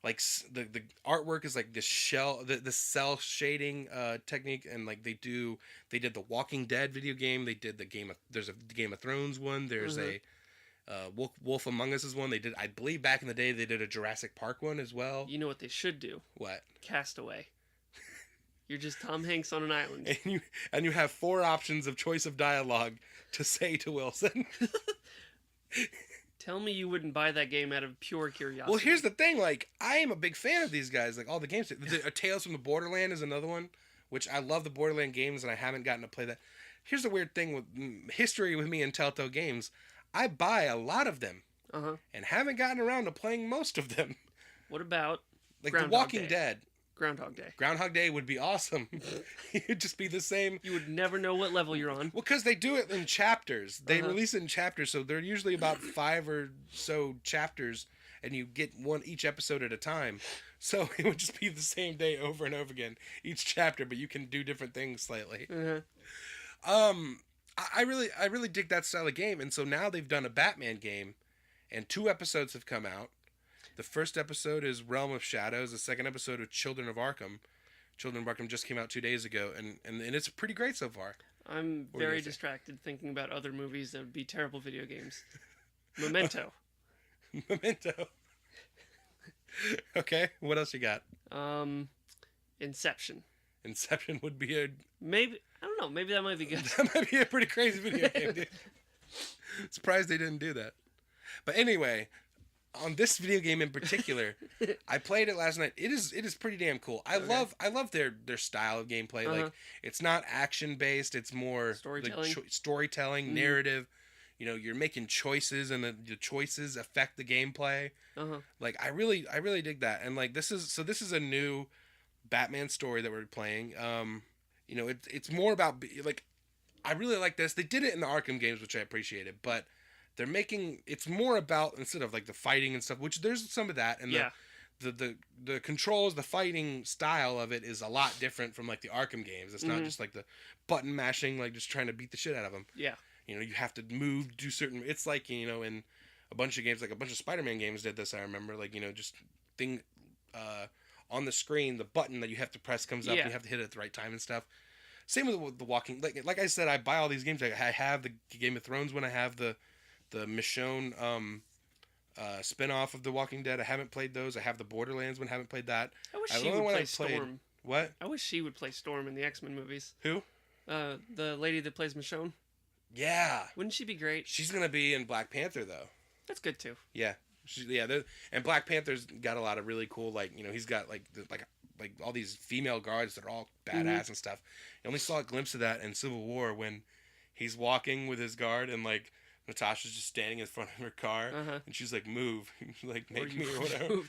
like the artwork is like the cell shading technique, and like they did the Walking Dead video game. They did there's a Game of Thrones one. There's a Wolf Among Us is one. They did, I believe, back in the day they did a Jurassic Park one as well. You know what they should do? What? Castaway. You're just Tom Hanks on an island. And you have 4 options of choice of dialogue to say to Wilson. Tell me you wouldn't buy that game out of pure curiosity. Well, here's the thing. Like, I am a big fan of these guys. Like, all the games. Tales from the Borderland is another one, which I love the Borderland games, and I haven't gotten to play that. Here's the weird thing with history with me and Telltale games. I buy a lot of them, and haven't gotten around to playing most of them. What about like The Walking Dead? Groundhog Day. Groundhog Day would be awesome. It'd just be the same. You would never know what level you're on. Well, because they do it in chapters. They release it in chapters, so they're usually about 5 or so chapters, and you get one each episode at a time. So it would just be the same day over and over again, each chapter, but you can do different things slightly. Uh-huh. I really dig that style of game, and so now they've done a Batman game, and 2 episodes have come out. The first episode is Realm of Shadows. The second episode of Children of Arkham. Children of Arkham just came out 2 days ago, and it's pretty great so far. I'm very distracted thinking about other movies that would be terrible video games. Memento. Memento. Okay, what else you got? Inception. Inception would be a... Maybe, I don't know, maybe that might be good. That might be a pretty crazy video game, dude. Surprised they didn't do that. But anyway, on this video game in particular, I played it last night. It is pretty damn cool. I love their style of gameplay. Like, it's not action based. It's more storytelling, like storytelling, narrative. You know, you're making choices, and the choices affect the gameplay. Like, I really dig that. And like, this is a new Batman story that we're playing. You know, it's more about, like, I really like this. They did it in the Arkham games, which I appreciated, but they're making, it's more about, instead of like the fighting and stuff, which there's some of that, and the controls, the fighting style of it is a lot different from like the Arkham games. It's not just like the button mashing, like just trying to beat the shit out of them. Yeah. You know, you have to move, do certain, it's like, you know, in a bunch of games, like a bunch of Spider-Man games did this, I remember, like, you know, just on the screen, the button that you have to press comes up, and you have to hit it at the right time and stuff. Same with the walking, like I said, I buy all these games. I have the Game of Thrones one, I have the Michonne spin-off of The Walking Dead. I haven't played those. I have the Borderlands one, haven't played that. I wish she would play Storm. What? I wish she would play Storm in the X-Men movies. Who? The lady that plays Michonne. Yeah. Wouldn't she be great? She's gonna be in Black Panther though. That's good too. Yeah. And Black Panther's got a lot of really cool, like, you know, he's got like all these female guards that are all badass and stuff. You only saw a glimpse of that in Civil War when he's walking with his guard, and like Natasha's just standing in front of her car, and she's like, "Move," like, "Make me," or whatever.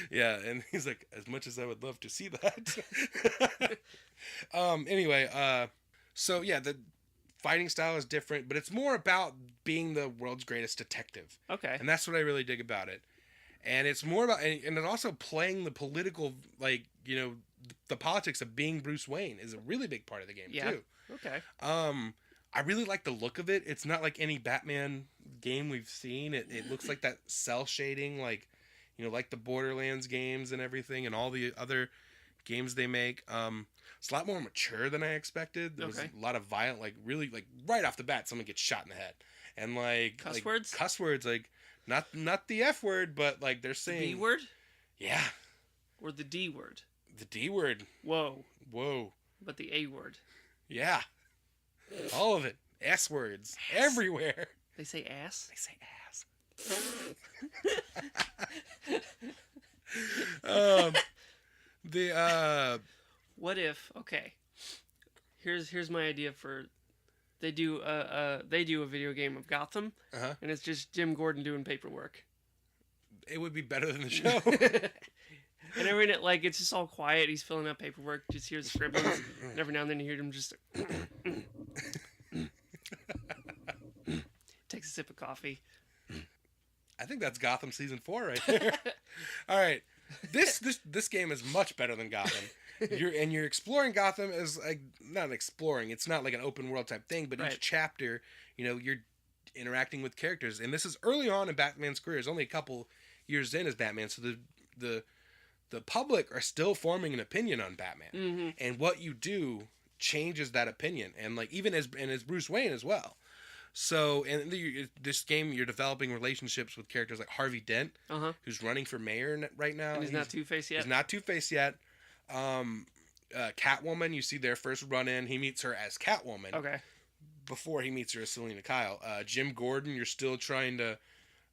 Yeah, and he's like, "As much as I would love to see that." Anyway, so yeah, the fighting style is different, but it's more about being the world's greatest detective. Okay. And that's what I really dig about it. And it's more about, and it's also playing the political, like, you know, the politics of being Bruce Wayne is a really big part of the game too. Okay. I really like the look of it. It's not like any Batman game we've seen. It looks like that cell shading, like, you know, like the Borderlands games and everything, and all the other games they make. It's a lot more mature than I expected. There was a lot of violent, like, really, like, right off the bat, someone gets shot in the head, and like cuss words, like not the F word, but like they're saying the B word. Yeah. Or the D word. The D word. Whoa. But the A word. Yeah. All of it. S words. Everywhere. They say ass? They say ass. What if, okay. Here's my idea for, they do a video game of Gotham, and it's just Jim Gordon doing paperwork. It would be better than the show. And every night, like, it's just all quiet. He's filling out paperwork. Just hears scribbles. And every now and then you hear him just takes a sip of coffee. I think that's Gotham season 4 right there. All right, this game is much better than Gotham. You're exploring Gotham as, like, not exploring. It's not like an open world type thing, but each chapter, you know, you're interacting with characters, and this is early on in Batman's career. It's only a couple years in as Batman, so the public are still forming an opinion on Batman, and what you do changes that opinion, and like even as Bruce Wayne as well. So, and this game, you're developing relationships with characters like Harvey Dent, who's running for mayor right now. And he's not Two-Face yet. He's not Two-Face yet. Catwoman, you see their first run in. He meets her as Catwoman. Okay. Before he meets her as Selena Kyle. Jim Gordon, you're still trying to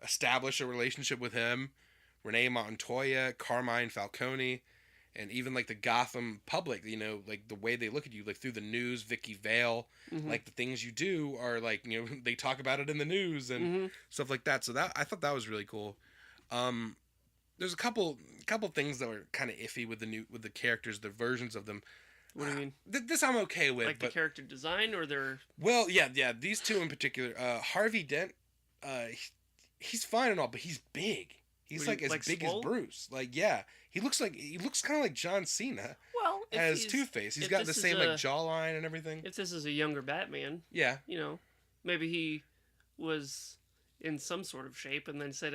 establish a relationship with him. Renee Montoya, Carmine Falcone, and even like the Gotham public, you know, like the way they look at you, like through the news, Vicky Vale, like the things you do are like, you know, they talk about it in the news and stuff like that. So that, I thought that was really cool. There's a couple things that were kind of iffy with the characters, the versions of them. What do you mean? This I'm okay with. Like the character design or their... Well, yeah, these two in particular. Harvey Dent, he's fine and all, but he's big. He's What do like you as like big swole? as Bruce. Like, yeah, he looks kind of like John Cena Well, as Two Face. He's if got the this is same like a jawline and everything. if this is a younger Batman, Yeah. you know, maybe he was in some sort of shape and then said,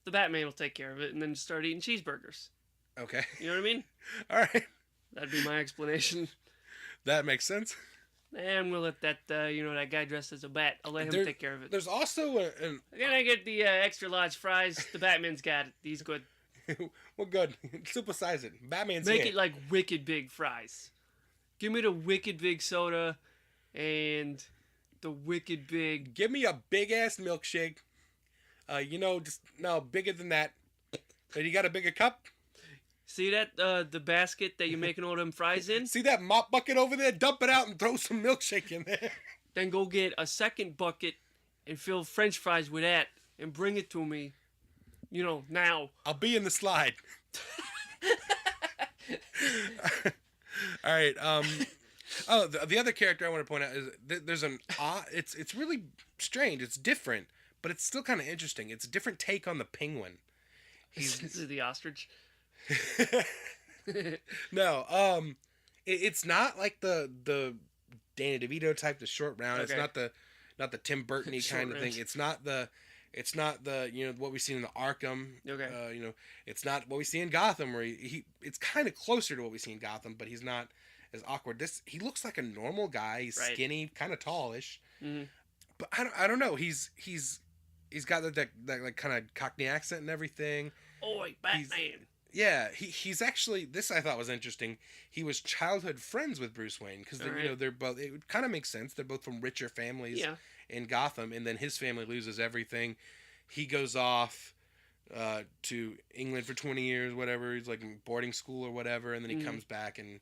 the Batman will take care of it, and then started eating cheeseburgers. Okay. You know what I mean? All right. That'd be my explanation. That makes sense. And we'll let that that guy dressed as a bat. I'll let him take care of it. There's also an Can I get the extra large fries? The Batman's got it. He's good. well, good. Supersize it. Batman's Make here. it like wicked big fries. Give me the wicked big soda and the wicked big. Give me a big ass milkshake. Just no bigger than that. And you got a bigger cup? See that the basket that you're making all them fries in? See that mop bucket over there? Dump it out and throw some milkshake in there. Then go get a second bucket and fill French fries with that and bring it to me. Now. I'll be in the slide. All right. The other character I want to point out is there's an it's really strange. It's different, but it's still kind of interesting. It's a different take on the Penguin. This is the ostrich. No, it's not like the Danny DeVito type, the short round. Okay. It's not the Tim Burton-y kind of thing. It's not the what we see in the Arkham. Okay. It's not what we see in Gotham, where it's kind of closer to what we see in Gotham, but he's not as awkward. He looks like a normal guy. He's skinny, kind of tallish, but I don't know. He's got that like kind of Cockney accent and everything. Oi, Batman. He's actually, this I thought was interesting. He was childhood friends with Bruce Wayne because they're both. It kind of makes sense. They're both from richer families in Gotham, and then his family loses everything. He goes off to England for 20 years, whatever. He's like in boarding school or whatever, and then he comes back and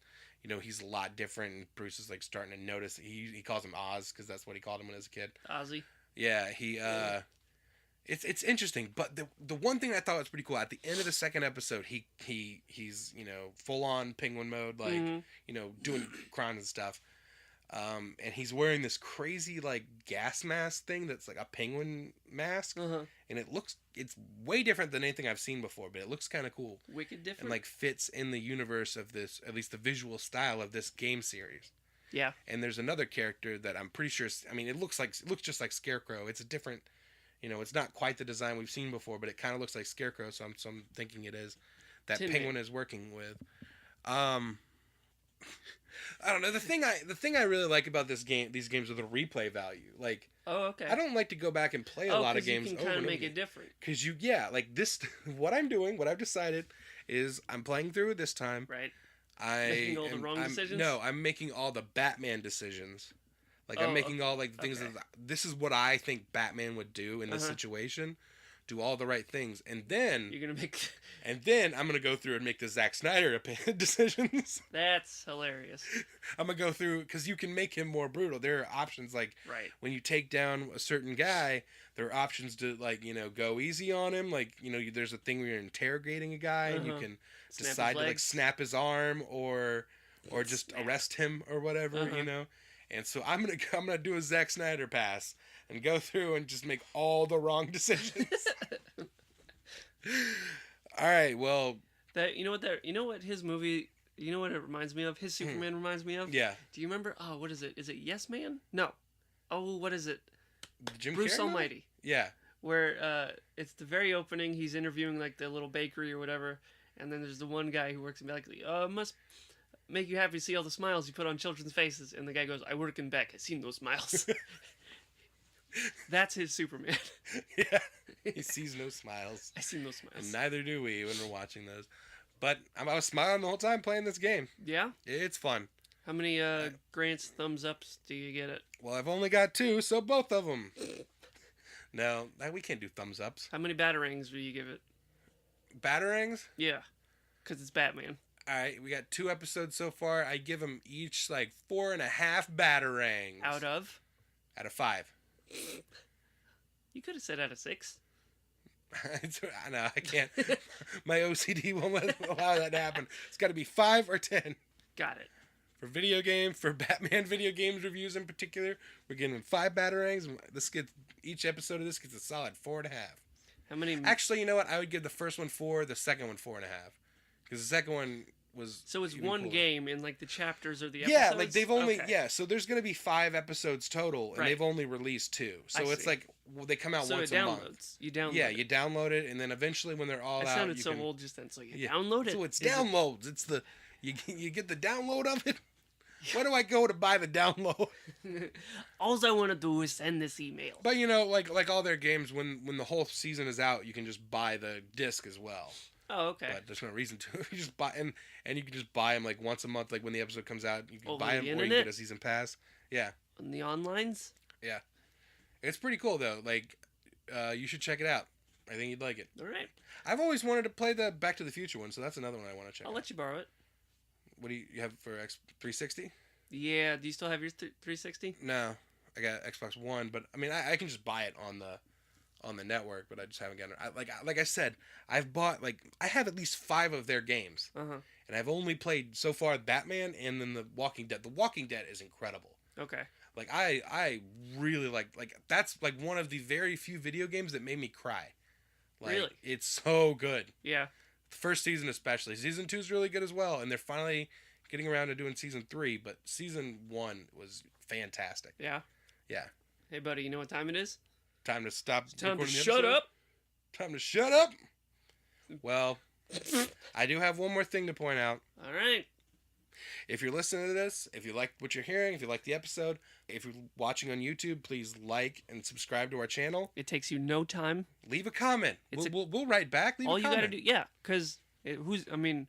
he's a lot different. And Bruce is like starting to notice. He calls him Oz because that's what he called him when he was a kid. Ozzy. Yeah, It's interesting, but the one thing I thought was pretty cool at the end of the second episode, he's full on Penguin mode, like doing crimes and stuff, and he's wearing this crazy like gas mask thing that's like a penguin mask, and it's way different than anything I've seen before, but it looks kind of cool, Wicked different, and like fits in the universe of this, at least the visual style of this game series. Yeah, and there's another character that I'm pretty sure. I mean, it looks just like Scarecrow. It's a different. It's not quite the design we've seen before, but it kind of looks like Scarecrow, so I'm thinking it is that Penguin is working with. I don't know. The thing I really like about these games are the replay value. Like, okay. I don't like to go back and play a lot of games. You can kind of make it different. Because like this, what I've decided is I'm playing through it this time. Right. Making all the wrong decisions? No, I'm making all the Batman decisions. Like, I'm making all, like, the things that... This is what I think Batman would do in this situation. Do all the right things. And then... You're going to make... And then I'm going to go through and make the Zack Snyder decisions. That's hilarious. I'm going to go through... Because you can make him more brutal. There are options, like... Right. When you take down a certain guy, there are options to, like, go easy on him. Like, there's a thing where you're interrogating a guy, and you can decide to, like, snap his arm or just arrest him or whatever, And so I'm gonna do a Zack Snyder pass and go through and just make all the wrong decisions. All right, well, his movie, what it reminds me of? His Superman reminds me of? Yeah. Do you remember? Oh, what is it? Is it Yes Man? No. Oh, what is it? Jim Bruce Carrey? Almighty. Yeah. Where it's the very opening, he's interviewing like the little bakery or whatever, and then there's the one guy who works in bakery. Must make you happy to see all the smiles you put on children's faces. And the guy goes, I work in Beck. I've seen those smiles. That's his Superman. Yeah. He sees no smiles. I seen those smiles. And neither do we when we're watching those. But I was smiling the whole time playing this game. Yeah? It's fun. How many Grant's thumbs ups do you get it? Well, I've only got 2, so both of them. No, we can't do thumbs ups. How many batarangs do you give it? Batarangs? Yeah. Because it's Batman. Alright, we got 2 episodes so far. I give them each like 4.5 batarangs. Out of? Out of 5. You could have said out of 6. I know, I can't. My OCD won't allow that to happen. It's got to be 5 or 10. Got it. For Batman video games reviews in particular, we're giving them 5 batarangs. Each episode of this gets a solid 4.5. How many? Actually, you know what? I would give the first one 4, the second one 4.5, because the second one was. So it's even one cooler. game, and like the chapters or the Yeah, episodes? like they've only Okay. So there's gonna be 5 episodes total, and Right. they've only released 2. So I it's see. like they come out So once it a month. downloads. You download. Yeah, it. you download it, and then eventually when they're all I out, sounded you so can. old just then. So you Yeah. download it. So it's Is it- downloads. It's the you get the download of it. Where do I go to buy the download? All I want to do is send this email. But you know, like all their games, when the whole season is out, you can just buy the disc as well. Oh, okay. But there's no reason to. You just buy and you can just buy them like once a month. Like when the episode comes out, you can Over buy the them, or you can internet? get a season pass. Yeah, On the onlines? it's pretty cool though. Like, you should check it out. I think you'd like it. All right. I've always wanted to play the Back to the Future one, so that's another one I want to check. I'll out. let you borrow it. What do you have for 360? Yeah. Do you still have your 360? No, I got Xbox One, but I mean, I can just buy it on the network, but I just haven't gotten it. Like I said, I've bought I have at least 5 of their games, Uh huh. and I've only played so far Batman and then The Walking Dead. The Walking Dead is incredible. Okay. Like I really like that's like one of the very few video games that made me cry. Like, Really? It's so good. Yeah. The first season especially. Season 2 is really good as well, and they're finally getting around to doing season 3, but season 1 was fantastic. Yeah. Yeah. Hey, buddy. You know what time it is? Time to stop. It's time to recording the shut episode? up. Time to shut up. Well, I do have one more thing to point out. All right. If you're listening to this, if you like what you're hearing, if you like the episode, if you're watching on YouTube, please like and subscribe to our channel. It takes you no time. Leave a comment. It's We'll write back. Leave All a you comment. got to do, yeah, because I mean,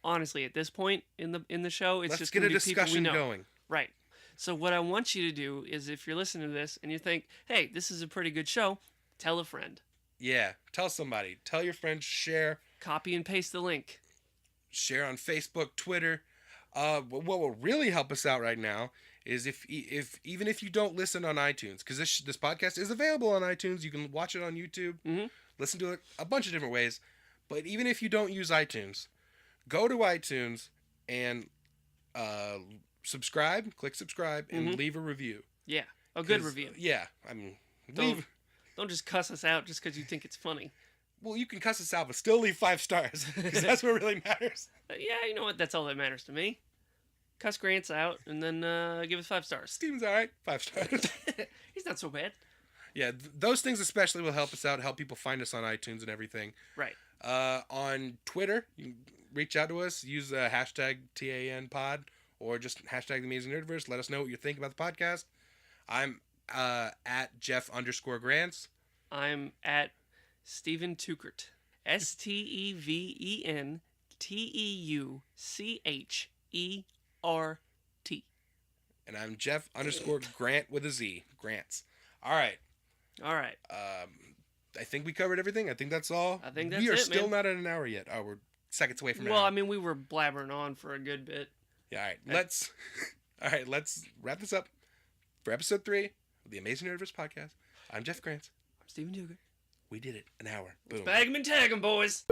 honestly, at this point in the show, it's Let's just get gonna a be people we discussion know. going. Right. So what I want you to do is, if you're listening to this and you think, hey, this is a pretty good show, tell a friend. Yeah. Tell somebody. Tell your friends. Share. Copy and paste the link. Share on Facebook, Twitter. What will really help us out right now is if even if you don't listen on iTunes, because this podcast is available on iTunes, you can watch it on YouTube, listen to it a bunch of different ways. But even if you don't use iTunes, go to iTunes and subscribe, click subscribe, and leave a review. Yeah, a good review. Yeah, I mean, Don't just cuss us out just because you think it's funny. Well, you can cuss us out, but still leave 5 stars because that's what really matters. Yeah, you know what? That's all that matters to me. Cuss Grants out and then give us 5 stars. Steven's all right, 5 stars. He's not so bad. Yeah, those things especially will help us out, help people find us on iTunes and everything. Right. On Twitter, you can reach out to us, use hashtag TANpod or just hashtag the Amazing Nerdiverse. Let us know what you think about the podcast. I'm at Jeff_Grants. I'm at Steven Tukert. StevenTuchert. And I'm Jeff_Grant with a Z. Grants. All right. All right. I think we covered everything. I think that's all. I think that's we are it, still man. not at an hour yet. Oh, we're seconds away from an Well, hour. I mean, we were blabbering on for a good bit. Yeah, all right. Let's wrap this up for episode 3 of the Amazing Nerdiverse podcast. I'm Jeff Grants. I'm Steven Tukert. We did it. An hour. Boom. Bag 'em and tag 'em, boys.